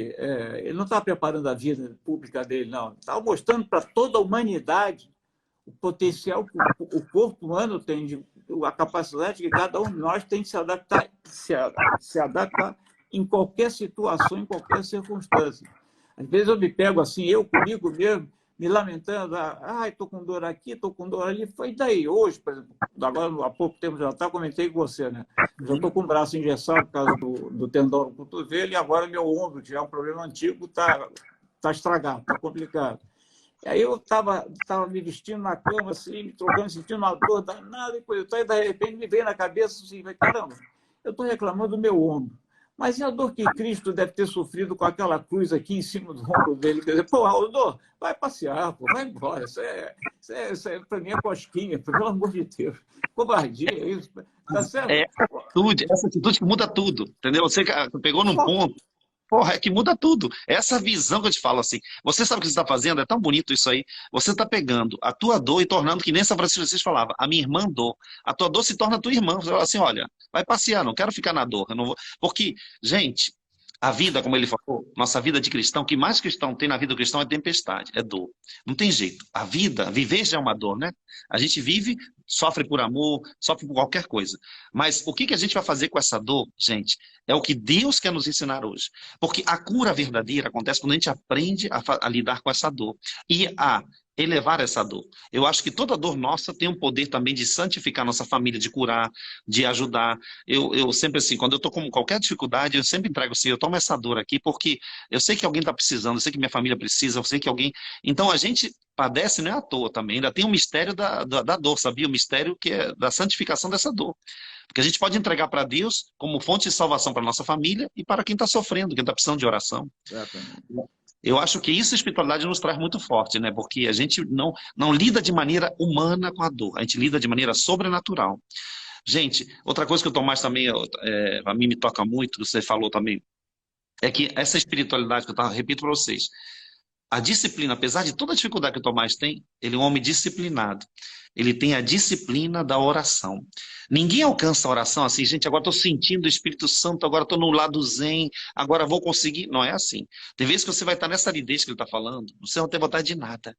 Speaker 2: ele não estava preparando a vida pública dele, não. Estava mostrando para toda a humanidade o potencial que o corpo humano tem, a capacidade que cada um de nós tem de se adaptar em qualquer situação, em qualquer circunstância. Às vezes eu me pego assim, eu comigo mesmo, me lamentando, estou com dor aqui, estou com dor ali. Foi daí, hoje, por exemplo, agora há pouco tempo já comentei com você, né? Já estou com o braço engessado por causa do tendão do cotovelo e agora meu ombro, que é um problema antigo, está estragado, está complicado. E aí eu estava me vestindo na cama, assim, me trocando, sentindo uma dor danada, e de repente me veio na cabeça assim, caramba, eu estou reclamando do meu ombro. Mas e a dor que Cristo deve ter sofrido com aquela cruz aqui em cima do ombro dele? Quer dizer, Raul, vai passear, vai embora. Isso para mim é cosquinha, pelo amor de Deus. Covardia, é isso. Tá certo?
Speaker 1: Essa atitude que muda tudo, entendeu? Você pegou num ponto. Porra, é que muda tudo. Essa visão que eu te falo assim. Você sabe o que você está fazendo? É tão bonito isso aí. Você está pegando a tua dor e tornando, que nem São Francisco de Assis falava, a minha irmã dor. A tua dor se torna a tua irmã. Você fala assim, olha, vai passear, não quero ficar na dor. Eu não vou... Porque, gente, a vida, como ele falou, nossa vida de cristão, o que mais cristão tem na vida do cristão é tempestade, é dor. Não tem jeito. A vida, viver já é uma dor, né? A gente vive, sofre por amor, sofre por qualquer coisa. Mas o que a gente vai fazer com essa dor, gente, é o que Deus quer nos ensinar hoje. Porque a cura verdadeira acontece quando a gente aprende a lidar com essa dor e a elevar essa dor. Eu acho que toda dor nossa tem um poder também de santificar nossa família, de curar, de ajudar. Eu sempre assim, quando eu estou com qualquer dificuldade, eu sempre entrego assim, eu tomo essa dor aqui, porque eu sei que alguém está precisando, eu sei que minha família precisa, eu sei que alguém... Então a gente padece não é à toa também, ainda tem um mistério da dor, sabia? O mistério que é da santificação dessa dor. Porque a gente pode entregar para Deus como fonte de salvação para nossa família e para quem está sofrendo, quem está precisando de oração.
Speaker 2: Exatamente.
Speaker 1: Eu acho que isso a espiritualidade nos traz muito forte, né? Porque a gente não lida de maneira humana com a dor, a gente lida de maneira sobrenatural. Gente, outra coisa que o Tomás também, a mim me toca muito, que você falou também, é que essa espiritualidade que eu repito para vocês, a disciplina, apesar de toda a dificuldade que o Tomás tem, ele é um homem disciplinado. Ele tem a disciplina da oração. Ninguém alcança a oração assim, gente, agora estou sentindo o Espírito Santo, agora estou no lado zen, agora vou conseguir. Não é assim. Tem vezes que você vai estar nessa aridez que ele está falando, você não tem vontade de nada.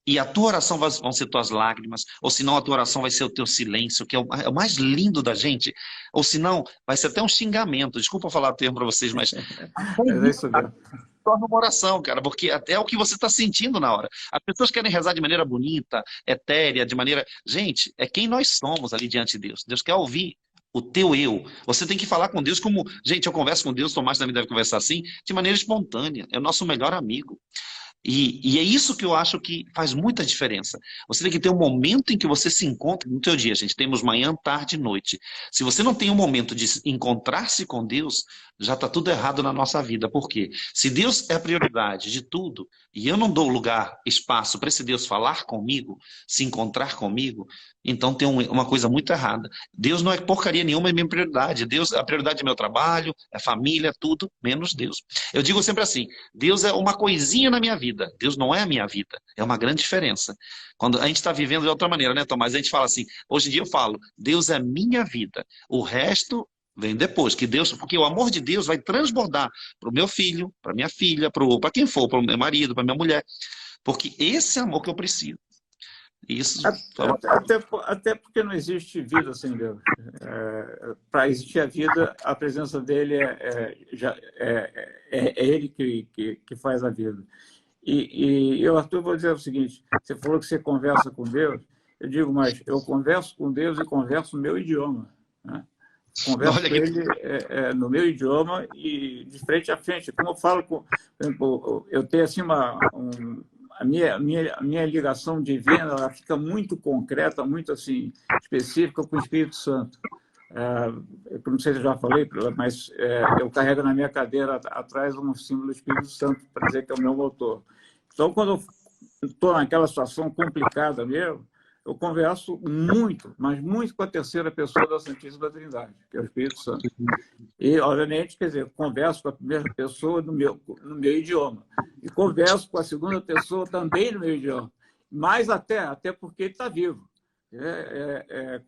Speaker 1: E a tua oração vão ser tuas lágrimas, ou senão a tua oração vai ser o teu silêncio, que é o mais lindo da gente, ou senão vai ser até um xingamento. Desculpa falar o termo para vocês, mas...
Speaker 2: É isso mesmo.
Speaker 1: Torna uma oração, cara, porque é o que você está sentindo na hora. As pessoas querem rezar de maneira bonita, etérea, de maneira... Gente, é quem nós somos ali diante de Deus. Deus quer ouvir o teu eu. Você tem que falar com Deus como... Gente, eu converso com Deus, Tomás também deve conversar assim, de maneira espontânea. É o nosso melhor amigo. E é isso que eu acho que faz muita diferença. Você tem que ter um momento em que você se encontra no teu dia. Gente, temos manhã, tarde e noite. Se você não tem um momento de encontrar-se com Deus, já está tudo errado na nossa vida. Por quê? Se Deus é a prioridade de tudo, e eu não dou lugar, espaço para esse Deus falar comigo, se encontrar comigo, então tem uma coisa muito errada. Deus não é porcaria nenhuma, é minha prioridade. Deus, a prioridade é meu trabalho, é família, tudo, menos Deus. Eu digo sempre assim, Deus é uma coisinha na minha vida. Deus não é a minha vida. É uma grande diferença. Quando a gente está vivendo de outra maneira, né, Tomás? A gente fala assim, hoje em dia eu falo, Deus é minha vida. O resto vem depois, porque o amor de Deus vai transbordar para o meu filho, para minha filha, para quem for, para o meu marido, para minha mulher. Porque esse é o amor que eu preciso. Isso.
Speaker 2: Até porque não existe vida sem Deus. Para existir a vida, a presença dele é Ele que faz a vida. E eu, Arthur, vou dizer o seguinte: você falou que você conversa com Deus. Eu digo, mas eu converso com Deus e converso no meu idioma, né? Converso com ele no meu idioma e de frente a frente. Como eu falo, por exemplo, eu tenho assim a minha ligação divina, ela fica muito concreta, muito assim específica com o Espírito Santo. Eu não sei se eu já falei, mas eu carrego na minha cadeira atrás um símbolo do Espírito Santo para dizer que é o meu motor. Então, quando eu estou naquela situação complicada mesmo, eu converso muito, mas muito com a terceira pessoa da Santíssima Trindade, que é o Espírito Santo. E, obviamente, quer dizer, converso com a primeira pessoa no meu idioma. E converso com a segunda pessoa também no meu idioma. Mais até porque ele está vivo.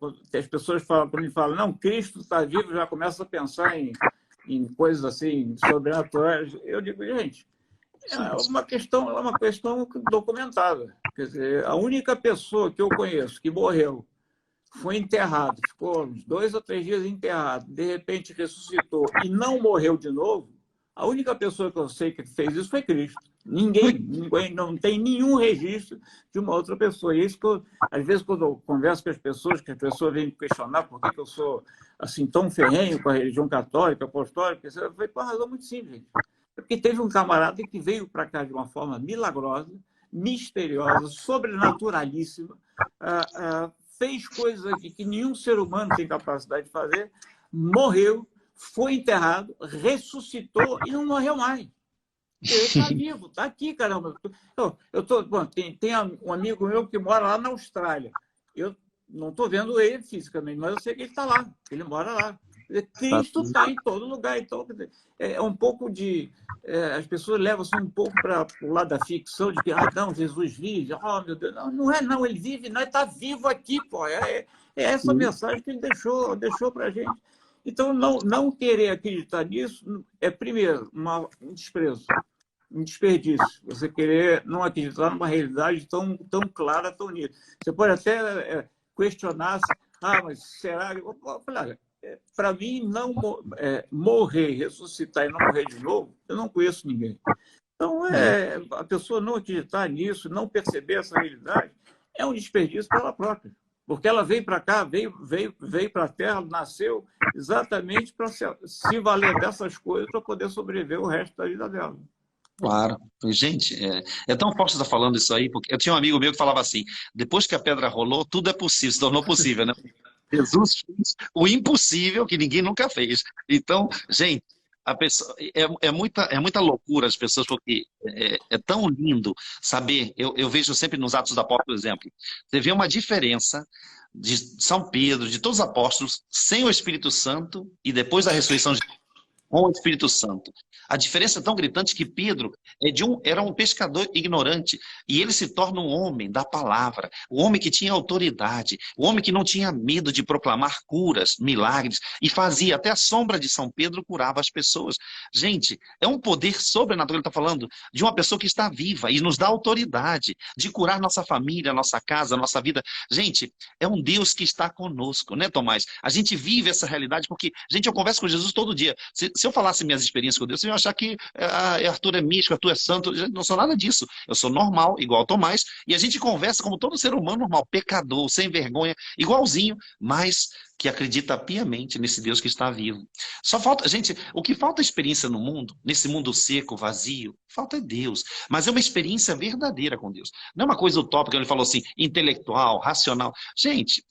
Speaker 2: Quando as pessoas falam, quando me falam, não, Cristo está vivo, já começa a pensar em coisas assim, sobrenaturais. Eu digo, gente, é uma questão documentada. Quer dizer, a única pessoa que eu conheço que morreu, foi enterrado, ficou uns 2 ou 3 dias enterrado, de repente ressuscitou e não morreu de novo, a única pessoa que eu sei que fez isso foi Cristo. Ninguém, não tem nenhum registro de uma outra pessoa. E isso que às vezes, quando eu converso com as pessoas, que as pessoas vêm me questionar por que eu sou assim tão ferrenho com a religião católica, apostólica, eu falei, por uma razão muito simples, gente. Porque teve um camarada que veio para cá de uma forma milagrosa, misteriosa, sobrenaturalíssima, fez coisas aqui que nenhum ser humano tem capacidade de fazer, morreu, foi enterrado, ressuscitou e não morreu mais. Ele está vivo, está aqui, caramba. Tem um amigo meu que mora lá na Austrália. Eu não estou vendo ele fisicamente, mas eu sei que ele está lá, ele mora lá. Cristo está em todo lugar. Então, é um pouco de... as pessoas levam assim, um pouco para o lado da ficção, de que, não, Jesus vive, meu Deus. Não, ele vive, nós está vivo aqui, pô. É essa mensagem que ele deixou para a gente. Então, não querer acreditar nisso é, primeiro, um desprezo, um desperdício. Você querer não acreditar numa realidade tão clara, tão nítida. Você pode até questionar se, mas será... Olha, para mim, não morrer, ressuscitar e não morrer de novo, eu não conheço ninguém. Então, a pessoa não acreditar nisso, não perceber essa realidade, é um desperdício para ela própria. Porque ela veio para cá, veio para a Terra, nasceu exatamente para se valer dessas coisas para poder sobreviver o resto da vida dela.
Speaker 1: Claro. Gente, é tão forte estar falando isso aí, porque eu tinha um amigo meu que falava assim, depois que a pedra rolou, tudo é possível, se tornou possível, né? Jesus fez o impossível que ninguém nunca fez. Então, gente, a pessoa, é muita loucura as pessoas, porque é tão lindo saber, eu vejo sempre nos Atos dos Apóstolos, por exemplo, você vê uma diferença de São Pedro, de todos os apóstolos, sem o Espírito Santo e depois da ressurreição de com o Espírito Santo. A diferença é tão gritante que Pedro era um pescador ignorante e ele se torna um homem da palavra, o homem que tinha autoridade, o homem que não tinha medo de proclamar curas, milagres e fazia, até a sombra de São Pedro curava as pessoas. Gente, é um poder sobrenatural, ele está falando de uma pessoa que está viva e nos dá autoridade de curar nossa família, nossa casa, nossa vida. Gente, é um Deus que está conosco, né, Tomás? A gente vive essa realidade porque, gente, eu converso com Jesus todo dia. Se eu falasse minhas experiências com Deus, você ia achar que Arthur é místico, Arthur é santo. Eu não sou nada disso. Eu sou normal, igual Tomás, e a gente conversa como todo ser humano normal, pecador, sem vergonha, igualzinho, mas que acredita piamente nesse Deus que está vivo. Só falta, gente, o que falta é experiência no mundo, nesse mundo seco, vazio, falta é Deus. Mas é uma experiência verdadeira com Deus. Não é uma coisa utópica, ele falou assim, intelectual, racional. Gente,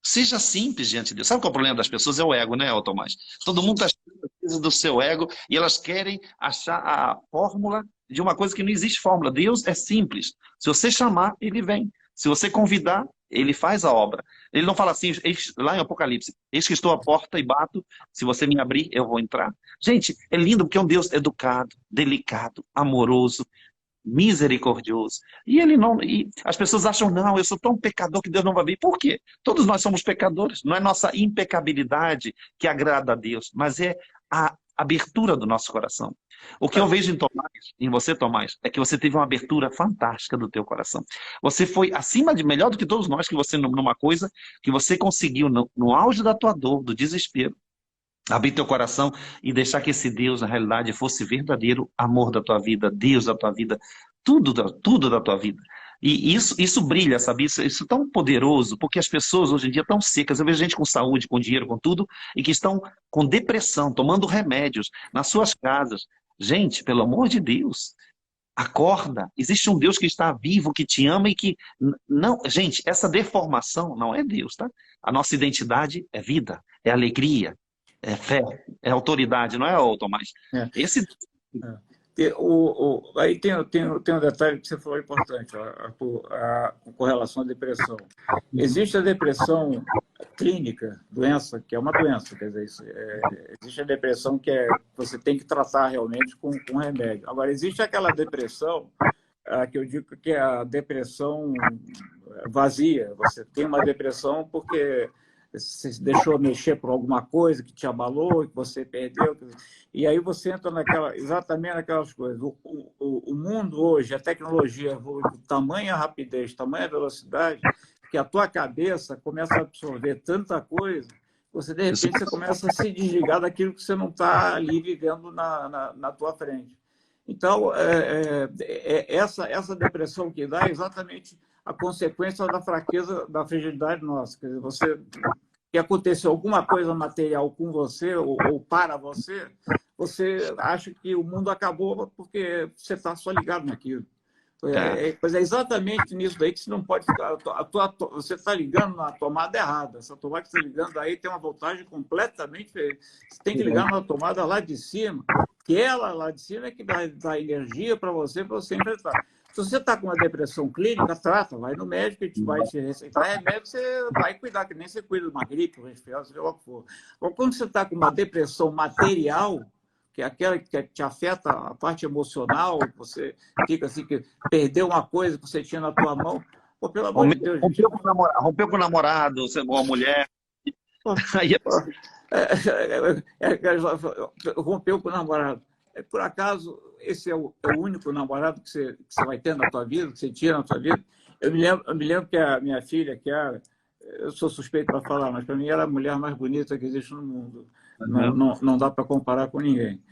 Speaker 1: seja simples diante de Deus. Sabe qual é o problema das pessoas? É o ego, né, Tomás? Todo mundo está cheio do seu ego e elas querem achar a fórmula de uma coisa que não existe fórmula. Deus é simples. Se você chamar, ele vem. Se você convidar, ele faz a obra. Ele não fala assim, lá em Apocalipse, eis que estou à porta e bato, se você me abrir, eu vou entrar. Gente, é lindo porque é um Deus educado, delicado, amoroso, misericordioso. E ele não. E as pessoas acham, não, eu sou tão pecador que Deus não vai vir. Por quê? Todos nós somos pecadores. Não é nossa impecabilidade que agrada a Deus, mas é a abertura do nosso coração. O que eu vejo em Tomás, em você, Tomás, é que você teve uma abertura fantástica do teu coração. Você foi acima de melhor do que todos nós, que você numa coisa que você conseguiu no auge da tua dor, do desespero, abrir teu coração e deixar que esse Deus, na realidade, fosse verdadeiro amor da tua vida, Deus da tua vida, tudo da tua vida. E isso brilha, sabe? Isso é tão poderoso, porque as pessoas hoje em dia estão secas. Eu vejo gente com saúde, com dinheiro, com tudo, e que estão com depressão, tomando remédios nas suas casas. Gente, pelo amor de Deus, acorda. Existe um Deus que está vivo, que te ama e que... Não, gente, essa deformação não é Deus, tá? A nossa identidade é vida, é alegria, é fé, é autoridade, não é, Tomás?
Speaker 2: É.
Speaker 1: Esse...
Speaker 2: Aí tem um detalhe que você falou importante, com relação à depressão. Existe a depressão clínica, doença, que é uma doença, quer dizer, existe a depressão que você tem que tratar realmente com remédio. Agora, existe aquela depressão que eu digo que é a depressão vazia. Você tem uma depressão porque você se deixou mexer por alguma coisa que te abalou, que você perdeu, e aí você entra exatamente naquelas coisas. O mundo hoje, a tecnologia evolui com tamanha rapidez, tamanha velocidade, que a tua cabeça começa a absorver tanta coisa, você de repente você começa a se desligar daquilo que você não está ali vivendo na tua frente. Então, essa depressão que dá é exatamente a consequência da fraqueza, da fragilidade nossa. Quer dizer, que aconteceu alguma coisa material com você ou para você, você acha que o mundo acabou porque você está só ligado naquilo. Pois é exatamente nisso daí que você não pode ficar. Você está ligando na tomada errada. Essa tomada que você está ligando aí tem uma voltagem completamente diferente. Você tem que ligar na tomada lá de cima, que ela lá de cima é que dá energia para você enfrentar. Se você está com uma depressão clínica, trata, vai no médico, ele vai te receitar remédio, você vai cuidar, que nem você cuida de uma gripe, um resfriado, seja lá o que for. Agora, quando você está com uma depressão material, que é aquela que te afeta a parte emocional, você fica assim, que perdeu uma coisa que você tinha na tua mão, pô, pelo amor de Deus.
Speaker 1: Rompeu com o namorado, ou a mulher.
Speaker 2: Rompeu com o namorado. Por acaso, esse é o único namorado que você vai ter na tua vida, que você tira na tua vida? Eu me lembro que a minha filha, que era, eu sou suspeito para falar, mas para mim era a mulher mais bonita que existe no mundo. Não dá para comparar com ninguém.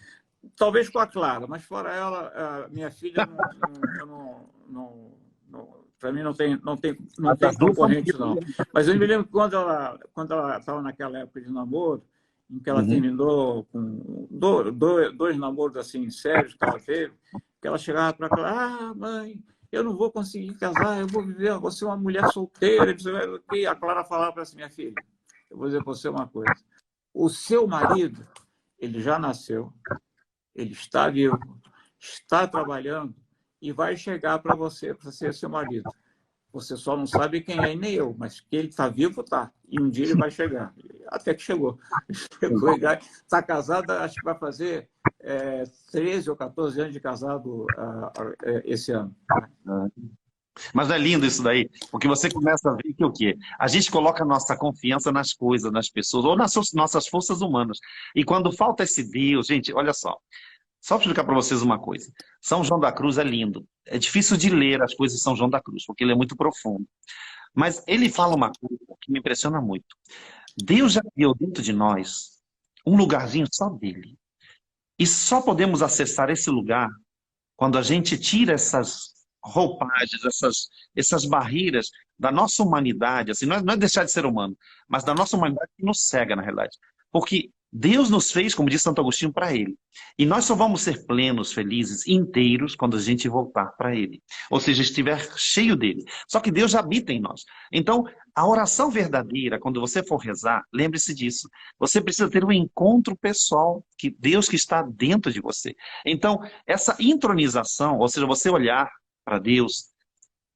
Speaker 2: Talvez com a Clara, mas fora ela, a minha filha, para mim não tem concorrente, não. Mas eu me lembro que quando ela estava naquela época de namoro, em que ela terminou com dois namoros assim sérios que ela teve, que ela chegava para ela, mãe, eu não vou conseguir casar, eu vou ser uma mulher solteira. E a Clara falava para essa minha filha, eu vou dizer para você uma coisa, o seu marido, ele já nasceu, ele está vivo, está trabalhando e vai chegar para você, para ser seu marido. Você só não sabe quem é, nem eu, mas que ele está vivo, está. E um dia ele vai chegar. Até que chegou. Está casado, acho que vai fazer 13 ou 14 anos de casado esse ano.
Speaker 1: Mas é lindo isso daí, porque você começa a ver que o quê? A gente coloca a nossa confiança nas coisas, nas pessoas, ou nas nossas forças humanas. E quando falta esse Deus, gente, olha só para explicar para vocês uma coisa. São João da Cruz é lindo. É difícil de ler as coisas de São João da Cruz, porque ele é muito profundo. Mas ele fala uma coisa que me impressiona muito. Deus já criou dentro de nós um lugarzinho só dele. E só podemos acessar esse lugar quando a gente tira essas roupagens, essas barreiras da nossa humanidade. Assim, não é deixar de ser humano, mas da nossa humanidade que nos cega, na realidade. Porque Deus nos fez, como diz Santo Agostinho, para Ele. E nós só vamos ser plenos, felizes, inteiros, quando a gente voltar para Ele. Ou seja, estiver cheio dele. Só que Deus já habita em nós. Então, a oração verdadeira, quando você for rezar, lembre-se disso. Você precisa ter um encontro pessoal, que Deus que está dentro de você. Então, essa intronização, ou seja, você olhar para Deus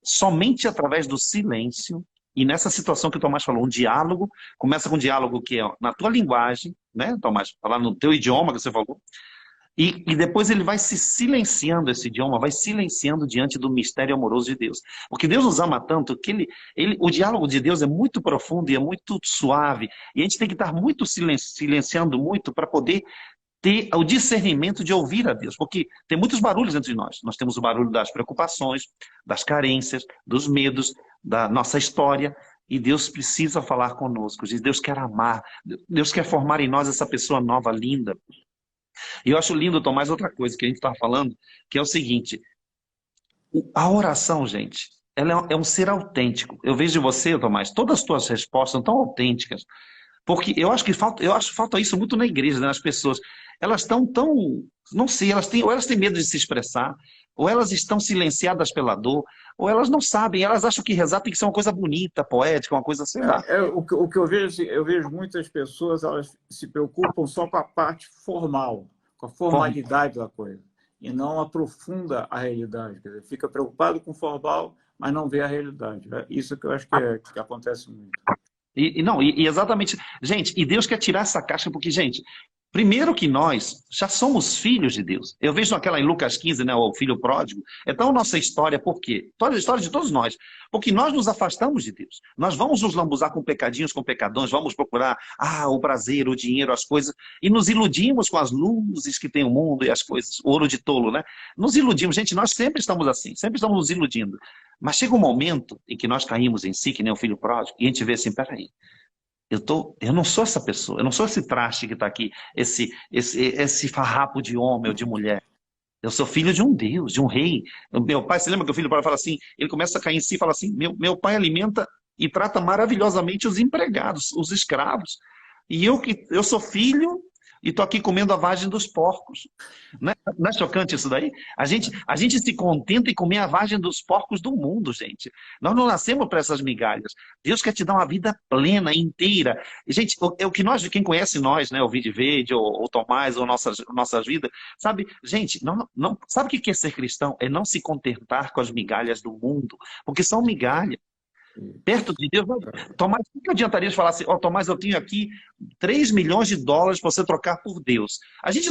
Speaker 1: somente através do silêncio. E nessa situação que o Tomás falou, um diálogo, começa com um diálogo que é na tua linguagem, né, Tomás? Falar no teu idioma que você falou. E depois ele vai se silenciando, esse idioma, vai silenciando diante do mistério amoroso de Deus. Porque Deus nos ama tanto que o diálogo de Deus é muito profundo e é muito suave. E a gente tem que estar muito silenciando muito para poder ter o discernimento de ouvir a Deus, porque tem muitos barulhos entre nós. Nós temos o barulho das preocupações, das carências, dos medos, da nossa história, e Deus precisa falar conosco. Deus quer amar, Deus quer formar em nós essa pessoa nova, linda. E eu acho lindo, Tomás, outra coisa que a gente está falando, que é o seguinte, a oração, gente, ela é um ser autêntico. Eu vejo de você, Tomás, todas as tuas respostas são tão autênticas, porque eu acho que falta isso muito na igreja, né, nas pessoas. Elas estão tão, não sei, ou elas têm medo de se expressar, ou elas estão silenciadas pela dor, ou elas não sabem, elas acham que rezar tem que ser uma coisa bonita, poética, uma coisa, sei lá.
Speaker 2: O que eu vejo, assim, eu vejo muitas pessoas, elas se preocupam só com a parte formal, com a formalidade da coisa, e não aprofunda a realidade. Quer dizer, fica preocupado com o formal, mas não vê a realidade. É isso que eu acho que acontece muito.
Speaker 1: E exatamente, gente, e Deus quer tirar essa caixa, porque, gente, primeiro que nós já somos filhos de Deus. Eu vejo aquela em Lucas 15, né, o filho pródigo. Então, nossa história, por quê? Toda a história de todos nós. Porque nós nos afastamos de Deus. Nós vamos nos lambuzar com pecadinhos, com pecadões, vamos procurar o prazer, o dinheiro, as coisas, e nos iludimos com as luzes que tem o mundo e as coisas, o ouro de tolo, né? Nos iludimos. Gente, nós sempre estamos assim, sempre estamos nos iludindo. Mas chega um momento em que nós caímos em si, que nem o filho pródigo, e a gente vê assim, peraí, eu não sou essa pessoa, eu não sou esse traste que está aqui, esse farrapo de homem ou de mulher. Eu sou filho de um Deus, de um rei. Meu pai, você lembra que o filho pródigo fala assim, ele começa a cair em si e fala assim, meu pai alimenta e trata maravilhosamente os empregados, os escravos. E eu sou filho e estou aqui comendo a vagem dos porcos. Não é chocante isso daí? A gente se contenta em comer a vagem dos porcos do mundo, gente. Nós não nascemos para essas migalhas. Deus quer te dar uma vida plena, inteira. E, gente, quem conhece nós, né, o Vinde Verde, ou Tomás, ou nossas vidas, sabe, gente, sabe o que é ser cristão? É não se contentar com as migalhas do mundo, porque são migalhas. Perto de Deus, Tomás, o que adiantaria de falar assim, Tomás, eu tenho aqui 3 milhões de dólares para você trocar por Deus. A gente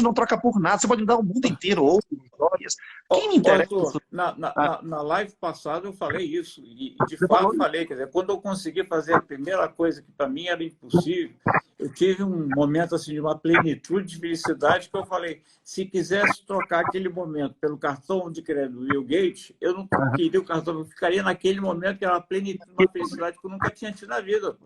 Speaker 1: não troca por nada, você pode me dar o mundo inteiro, ouro, glórias. Quem me interessa?
Speaker 2: Arthur, na live passada eu falei isso, e de fato falei, quer dizer, quando eu consegui fazer a primeira coisa que para mim era impossível, eu tive um momento assim, de uma plenitude de felicidade que eu falei, se quisesse trocar aquele momento pelo cartão de crédito do Bill Gates, eu não queria o cartão, eu ficaria naquele momento que era uma felicidade que eu nunca tinha tido na vida. Pô.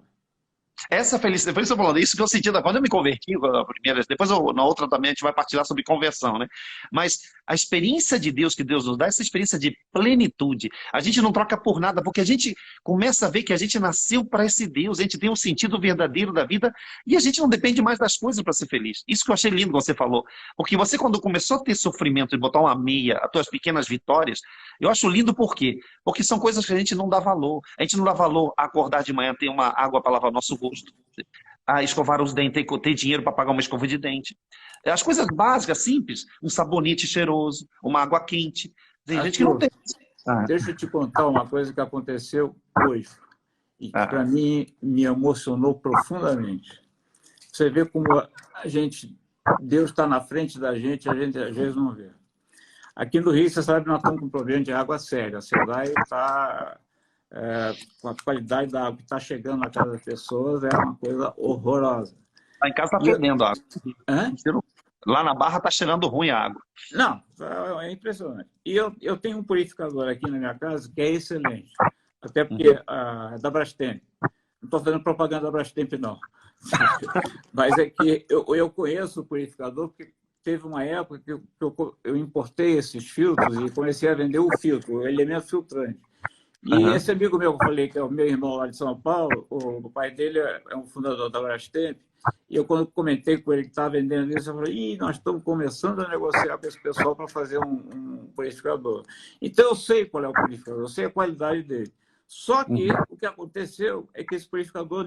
Speaker 1: Essa felicidade, por isso eu tô falando, isso que eu senti quando eu me converti, a primeira, depois na outra também a gente vai partilhar sobre conversão, né? Mas a experiência de Deus que Deus nos dá, essa experiência de plenitude, a gente não troca por nada, porque a gente começa a ver que a gente nasceu para esse Deus, a gente tem um sentido verdadeiro da vida e a gente não depende mais das coisas para ser feliz. Isso que eu achei lindo que você falou, porque você quando começou a ter sofrimento e botar uma meia, as tuas pequenas vitórias, eu acho lindo por quê? Porque são coisas que a gente não dá valor. A gente não dá valor a acordar de manhã, ter uma água para lavar nosso rosto, a escovar os dentes, ter dinheiro para pagar uma escova de dente. As coisas básicas, simples, um sabonete cheiroso, uma água quente. Tem gente que não tem.
Speaker 2: Deixa eu te contar uma coisa que aconteceu hoje e que para mim me emocionou profundamente. Você vê como Deus está na frente da gente, a gente às vezes não vê. Aqui no Rio, você sabe, nós estamos com um problema de água séria. A Sedai está com a qualidade da água que está chegando na casa das pessoas, é uma coisa horrorosa.
Speaker 1: Lá em casa está fedendo a água.
Speaker 2: Hã?
Speaker 1: Lá na Barra está cheirando ruim a água.
Speaker 2: Não, é impressionante. E eu tenho um purificador aqui na minha casa que é excelente. Até porque é da Brastemp. Não estou fazendo propaganda da Brastemp, não. Mas é que eu conheço o purificador porque teve uma época que eu importei esses filtros e comecei a vender o filtro, o elemento filtrante. E esse amigo meu que eu falei, que é o meu irmão lá de São Paulo, o pai dele é um fundador da Brastemp, e eu quando comentei com ele que estava vendendo isso, eu falei, nós estamos começando a negociar com esse pessoal para fazer um purificador. Então eu sei qual é o purificador, eu sei a qualidade dele. Só que o que aconteceu é que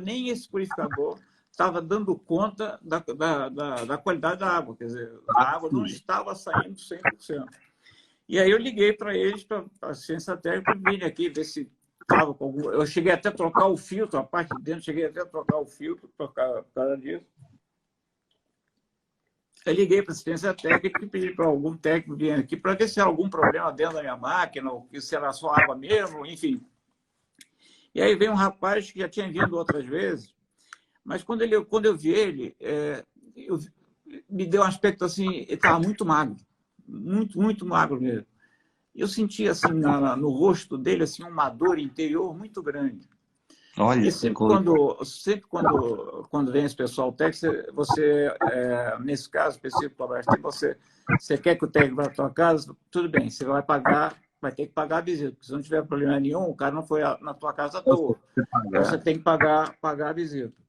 Speaker 2: nem esse purificador estava dando conta da qualidade da água, quer dizer, a água não estava saindo 100%. E aí eu liguei para eles, para a ciência técnica, virem aqui, ver se estava com algum... Eu cheguei até a trocar o filtro, a parte de dentro, cheguei até a trocar o filtro, por causa disso. Eu liguei para a assistência técnica e pedi para algum técnico vir aqui para ver se era algum problema dentro da minha máquina, ou se era só água mesmo, enfim. E aí veio um rapaz que já tinha vindo outras vezes, mas quando eu vi ele, me deu um aspecto assim, ele estava muito magro, muito magro mesmo. Eu senti assim no rosto dele assim uma dor interior muito grande.
Speaker 1: Olha
Speaker 2: E
Speaker 1: que coisa.
Speaker 2: quando vem esse pessoal técnico, você, nesse caso específico do Abrastem, você quer que o técnico vá para a tua casa, tudo bem, você vai ter que pagar a visita, porque se não tiver problema nenhum, o cara não foi na tua casa à toa. Então você tem que pagar a visita.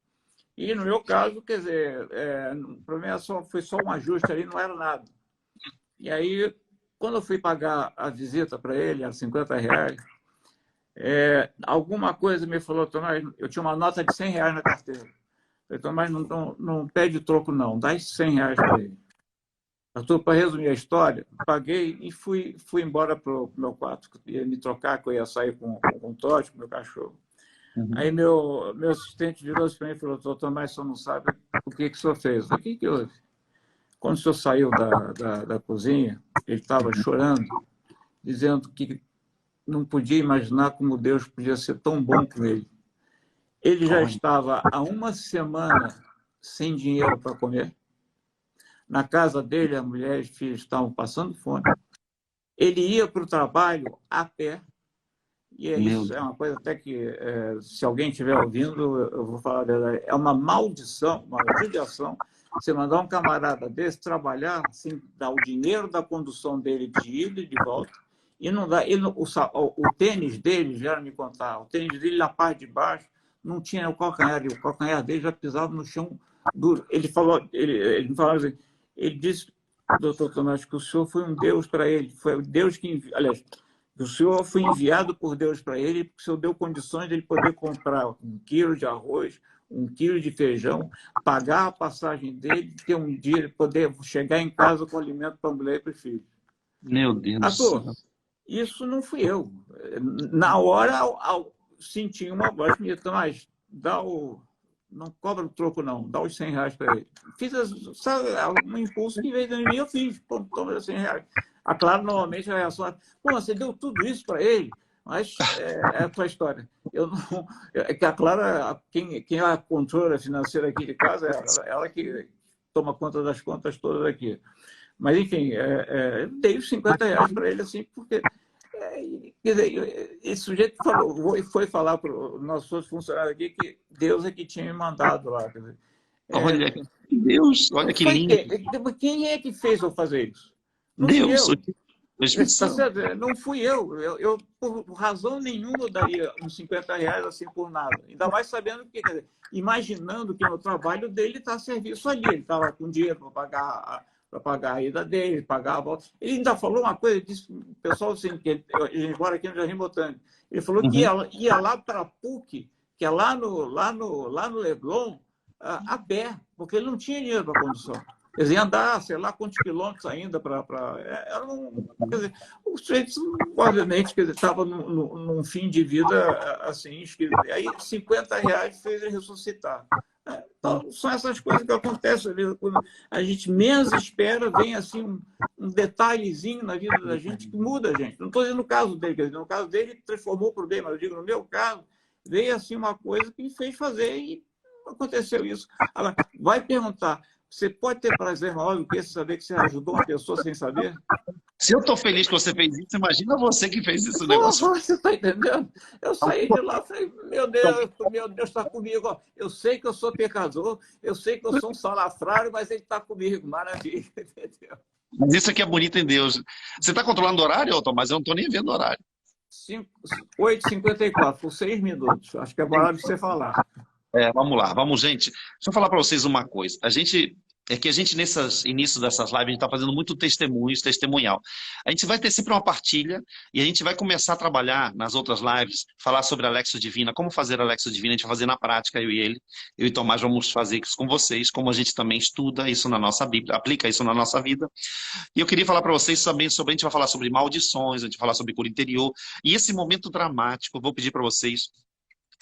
Speaker 2: E no meu caso, quer dizer, o problema foi só um ajuste ali, não era nada. E aí, quando eu fui pagar a visita para ele, era R$ 50, alguma coisa me falou, Tomás, eu tinha uma nota de R$ 100 na carteira. Eu falei, Tomás, não pede troco não, dá esses R$ 100 para ele. Arthur, para resumir a história, paguei e fui embora para o meu quarto, ia me trocar, que eu ia sair com o Totti, com o meu cachorro. Aí meu assistente virou-se para mim e falou, doutor Tomás, o senhor não sabe o que o senhor fez. Eu falei, o que houve? Quando o senhor saiu da cozinha, ele estava chorando, dizendo que não podia imaginar como Deus podia ser tão bom com ele. Ele já estava há uma semana sem dinheiro para comer. Na casa dele, a mulher e os filhos estavam passando fome. Ele ia para o trabalho a pé. E isso é uma coisa até que, se alguém estiver ouvindo, eu vou falar a verdade, é uma maldição, uma judiação, você mandar um camarada desse trabalhar, assim, dar o dinheiro da condução dele de ida e de volta, e não dá. O tênis dele, já me contar, o tênis dele na parte de baixo não tinha o calcanhar, e o calcanhar dele já pisava no chão duro. Ele falou, ele falava assim, ele disse, doutor Tomás, que o senhor foi um Deus para ele, foi Deus que, aliás, o senhor foi enviado por Deus para ele, porque o senhor deu condições de ele poder comprar 1 quilo de arroz, 1 quilo de feijão, pagar a passagem dele, ter um dia ele poder chegar em casa com alimento para a mulher e para os filhos.
Speaker 1: Meu Deus do
Speaker 2: Arthur,
Speaker 1: céu.
Speaker 2: isso não fui eu. Na hora, senti uma voz me disse, mas não cobra o troco não, dá os R$ 100 para ele. Fiz um impulso que veio de mim, eu fiz, pô, toma os R$ 100. Claro, normalmente a reação é, pô, você deu tudo isso para ele, mas é a tua história. Eu não, que a Clara, quem é a controladora financeira aqui de casa, é ela que toma conta das contas todas aqui. Mas, enfim, eu dei os R$ 50 para ele, assim, porque quer dizer, esse sujeito foi falar para os nossos outros funcionários aqui que Deus é que tinha me mandado lá. Quer dizer,
Speaker 1: Olha que Deus, olha que lindo.
Speaker 2: Quem é que fez eu fazer isso? Não fui
Speaker 1: Deus,
Speaker 2: eu.
Speaker 1: o Espírito Santo.
Speaker 2: Não fui eu. Eu, por razão nenhuma, daria uns R$ 50 assim por nada. Ainda mais sabendo que, quer dizer, imaginando que no trabalho dele está a serviço ali. Ele estava com dinheiro para pagar a ida dele, pagar a volta. Ele ainda falou uma coisa, disse o pessoal assim, que ele mora aqui no Jardim Botânico. Ele falou que ia lá para a PUC, que é lá no Leblon, a pé, porque ele não tinha dinheiro para condução. Quer dizer, andar, sei lá, quantos quilômetros ainda para... Quer dizer, o sujeito, obviamente, estava num fim de vida assim, aí R$ 50 fez ele ressuscitar. Então, são essas coisas que acontecem. Quando a gente menos espera, vem assim um detalhezinho na vida da gente que muda a gente. Não estou dizendo no caso dele, quer dizer, no caso dele transformou para o bem, mas eu digo, no meu caso, veio assim uma coisa que me fez fazer e aconteceu isso. Agora, vai perguntar, você pode ter prazer maior do que esse saber que você ajudou uma pessoa sem saber?
Speaker 1: Se eu estou feliz que você fez isso, imagina você que fez esse negócio.
Speaker 2: Você está entendendo? Eu saí de lá e falei, meu Deus está comigo. Eu sei que eu sou pecador, eu sei que eu sou um salafrário, mas ele está comigo. Maravilha, entendeu?
Speaker 1: Mas isso aqui é bonito em Deus. Você está controlando o horário, Tomás? Eu não estou nem vendo o horário.
Speaker 2: 8h54, por 6 minutos. Acho que é hora de você falar.
Speaker 1: Vamos lá, vamos, gente. Deixa eu falar para vocês uma coisa. A gente, nesses inícios dessas lives, a gente está fazendo muito testemunhal. A gente vai ter sempre uma partilha e a gente vai começar a trabalhar nas outras lives, falar sobre a Lexo Divina, como fazer a Lexo Divina, a gente vai fazer na prática, eu e Tomás vamos fazer isso com vocês, como a gente também estuda isso na nossa Bíblia, aplica isso na nossa vida. E eu queria falar para vocês também a gente vai falar sobre maldições, a gente vai falar sobre cura interior. E esse momento dramático, eu vou pedir para vocês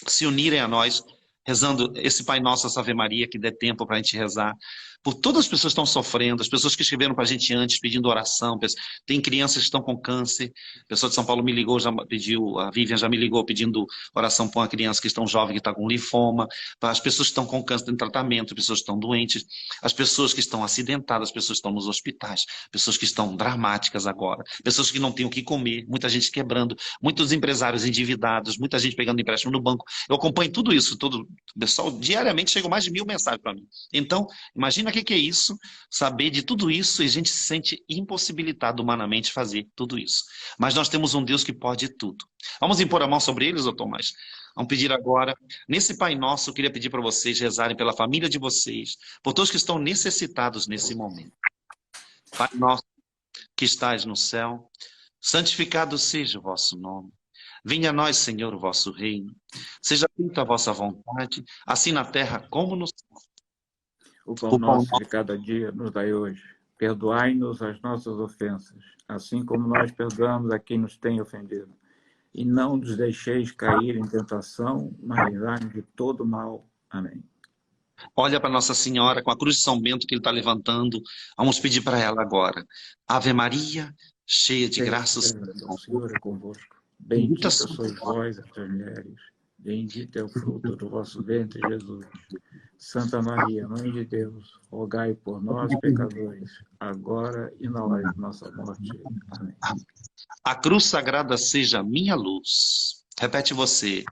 Speaker 1: se unirem a nós, rezando esse Pai Nosso, essa Ave Maria, que dê tempo para a gente rezar. por todas as pessoas que estão sofrendo, as pessoas que escreveram para a gente antes pedindo oração. Tem crianças que estão com câncer. A pessoa de São Paulo me ligou, já pediu, a Vivian já me ligou pedindo oração para uma criança que está jovem que está com linfoma, para as pessoas que estão com câncer em tratamento, pessoas que estão doentes, as pessoas que estão acidentadas, as pessoas que estão nos hospitais, pessoas que estão dramáticas agora, pessoas que não têm o que comer, muita gente quebrando, muitos empresários endividados, muita gente pegando empréstimo no banco. Eu acompanho tudo isso, todo o pessoal, diariamente chegam mais de 1000 mensagens para mim. Então, imagina o que é isso, saber de tudo isso e a gente se sente impossibilitado humanamente de fazer tudo isso. Mas nós temos um Deus que pode tudo. Vamos impor a mão sobre eles, ô Tomás? Vamos pedir agora. Nesse Pai Nosso, eu queria pedir para vocês rezarem pela família de vocês, por todos que estão necessitados nesse momento. Pai Nosso, que estais no céu, santificado seja o vosso nome. Venha a nós, Senhor, o vosso reino. Seja feita a vossa vontade, assim na terra como no céu.
Speaker 2: O pão nosso de cada dia nos dai hoje. Perdoai-nos as nossas ofensas, assim como nós perdoamos a quem nos tem ofendido. E não nos deixeis cair em tentação, mas livrai-nos de todo mal. Amém.
Speaker 1: Olha para Nossa Senhora com a cruz de São Bento que ele está levantando. Vamos pedir para ela agora. Ave Maria, cheia de graça,
Speaker 2: o Senhor é convosco. Bendita sois vós entre as mulheres. Bendito é o fruto do vosso ventre, Jesus. Santa Maria, Mãe de Deus, rogai por nós, pecadores, agora e na hora de nossa morte. Amém.
Speaker 1: A cruz sagrada seja a minha luz. Repete você.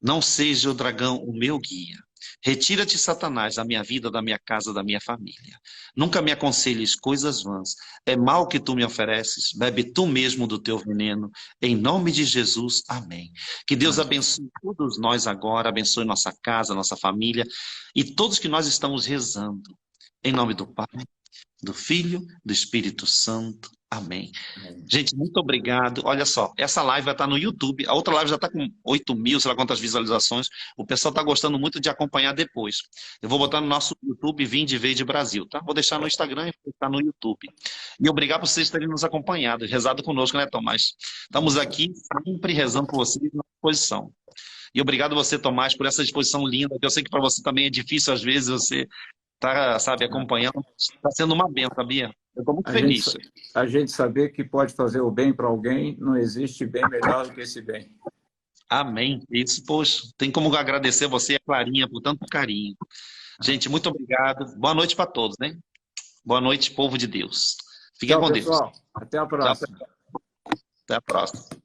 Speaker 1: Não seja o dragão o meu guia. Retira-te, Satanás, da minha vida, da minha casa, da minha família. Nunca me aconselhes coisas vãs. É mal que tu me ofereces. Bebe tu mesmo do teu veneno. Em nome de Jesus, amém. Que Deus abençoe todos nós agora, abençoe nossa casa, nossa família e todos que nós estamos rezando. Em nome do Pai, do Filho, do Espírito Santo. Amém. Gente, muito obrigado. Olha só, essa live vai estar no YouTube. A outra live já está com 8.000, sei lá quantas visualizações. O pessoal está gostando muito de acompanhar depois. Eu vou botar no nosso YouTube Vinde Verde Brasil, tá? Vou deixar no Instagram e vou botar no YouTube. E obrigado por vocês terem nos acompanhado, rezado conosco, né, Tomás? Estamos aqui sempre rezando por vocês na disposição. E obrigado você, Tomás, por essa disposição linda, que eu sei que para você também é difícil, às vezes, você tá, sabe, acompanhando. Está sendo uma bênção, sabia? Eu estou muito feliz.
Speaker 2: A gente saber que pode fazer o bem para alguém, não existe bem melhor do que esse bem.
Speaker 1: Amém. Isso, poxa, tem como agradecer você e a Clarinha por tanto carinho. Gente, muito obrigado. Boa noite para todos, né? Boa noite, povo de Deus. Fiquem com Deus.
Speaker 2: Pessoal. Até a próxima.
Speaker 1: Até a próxima.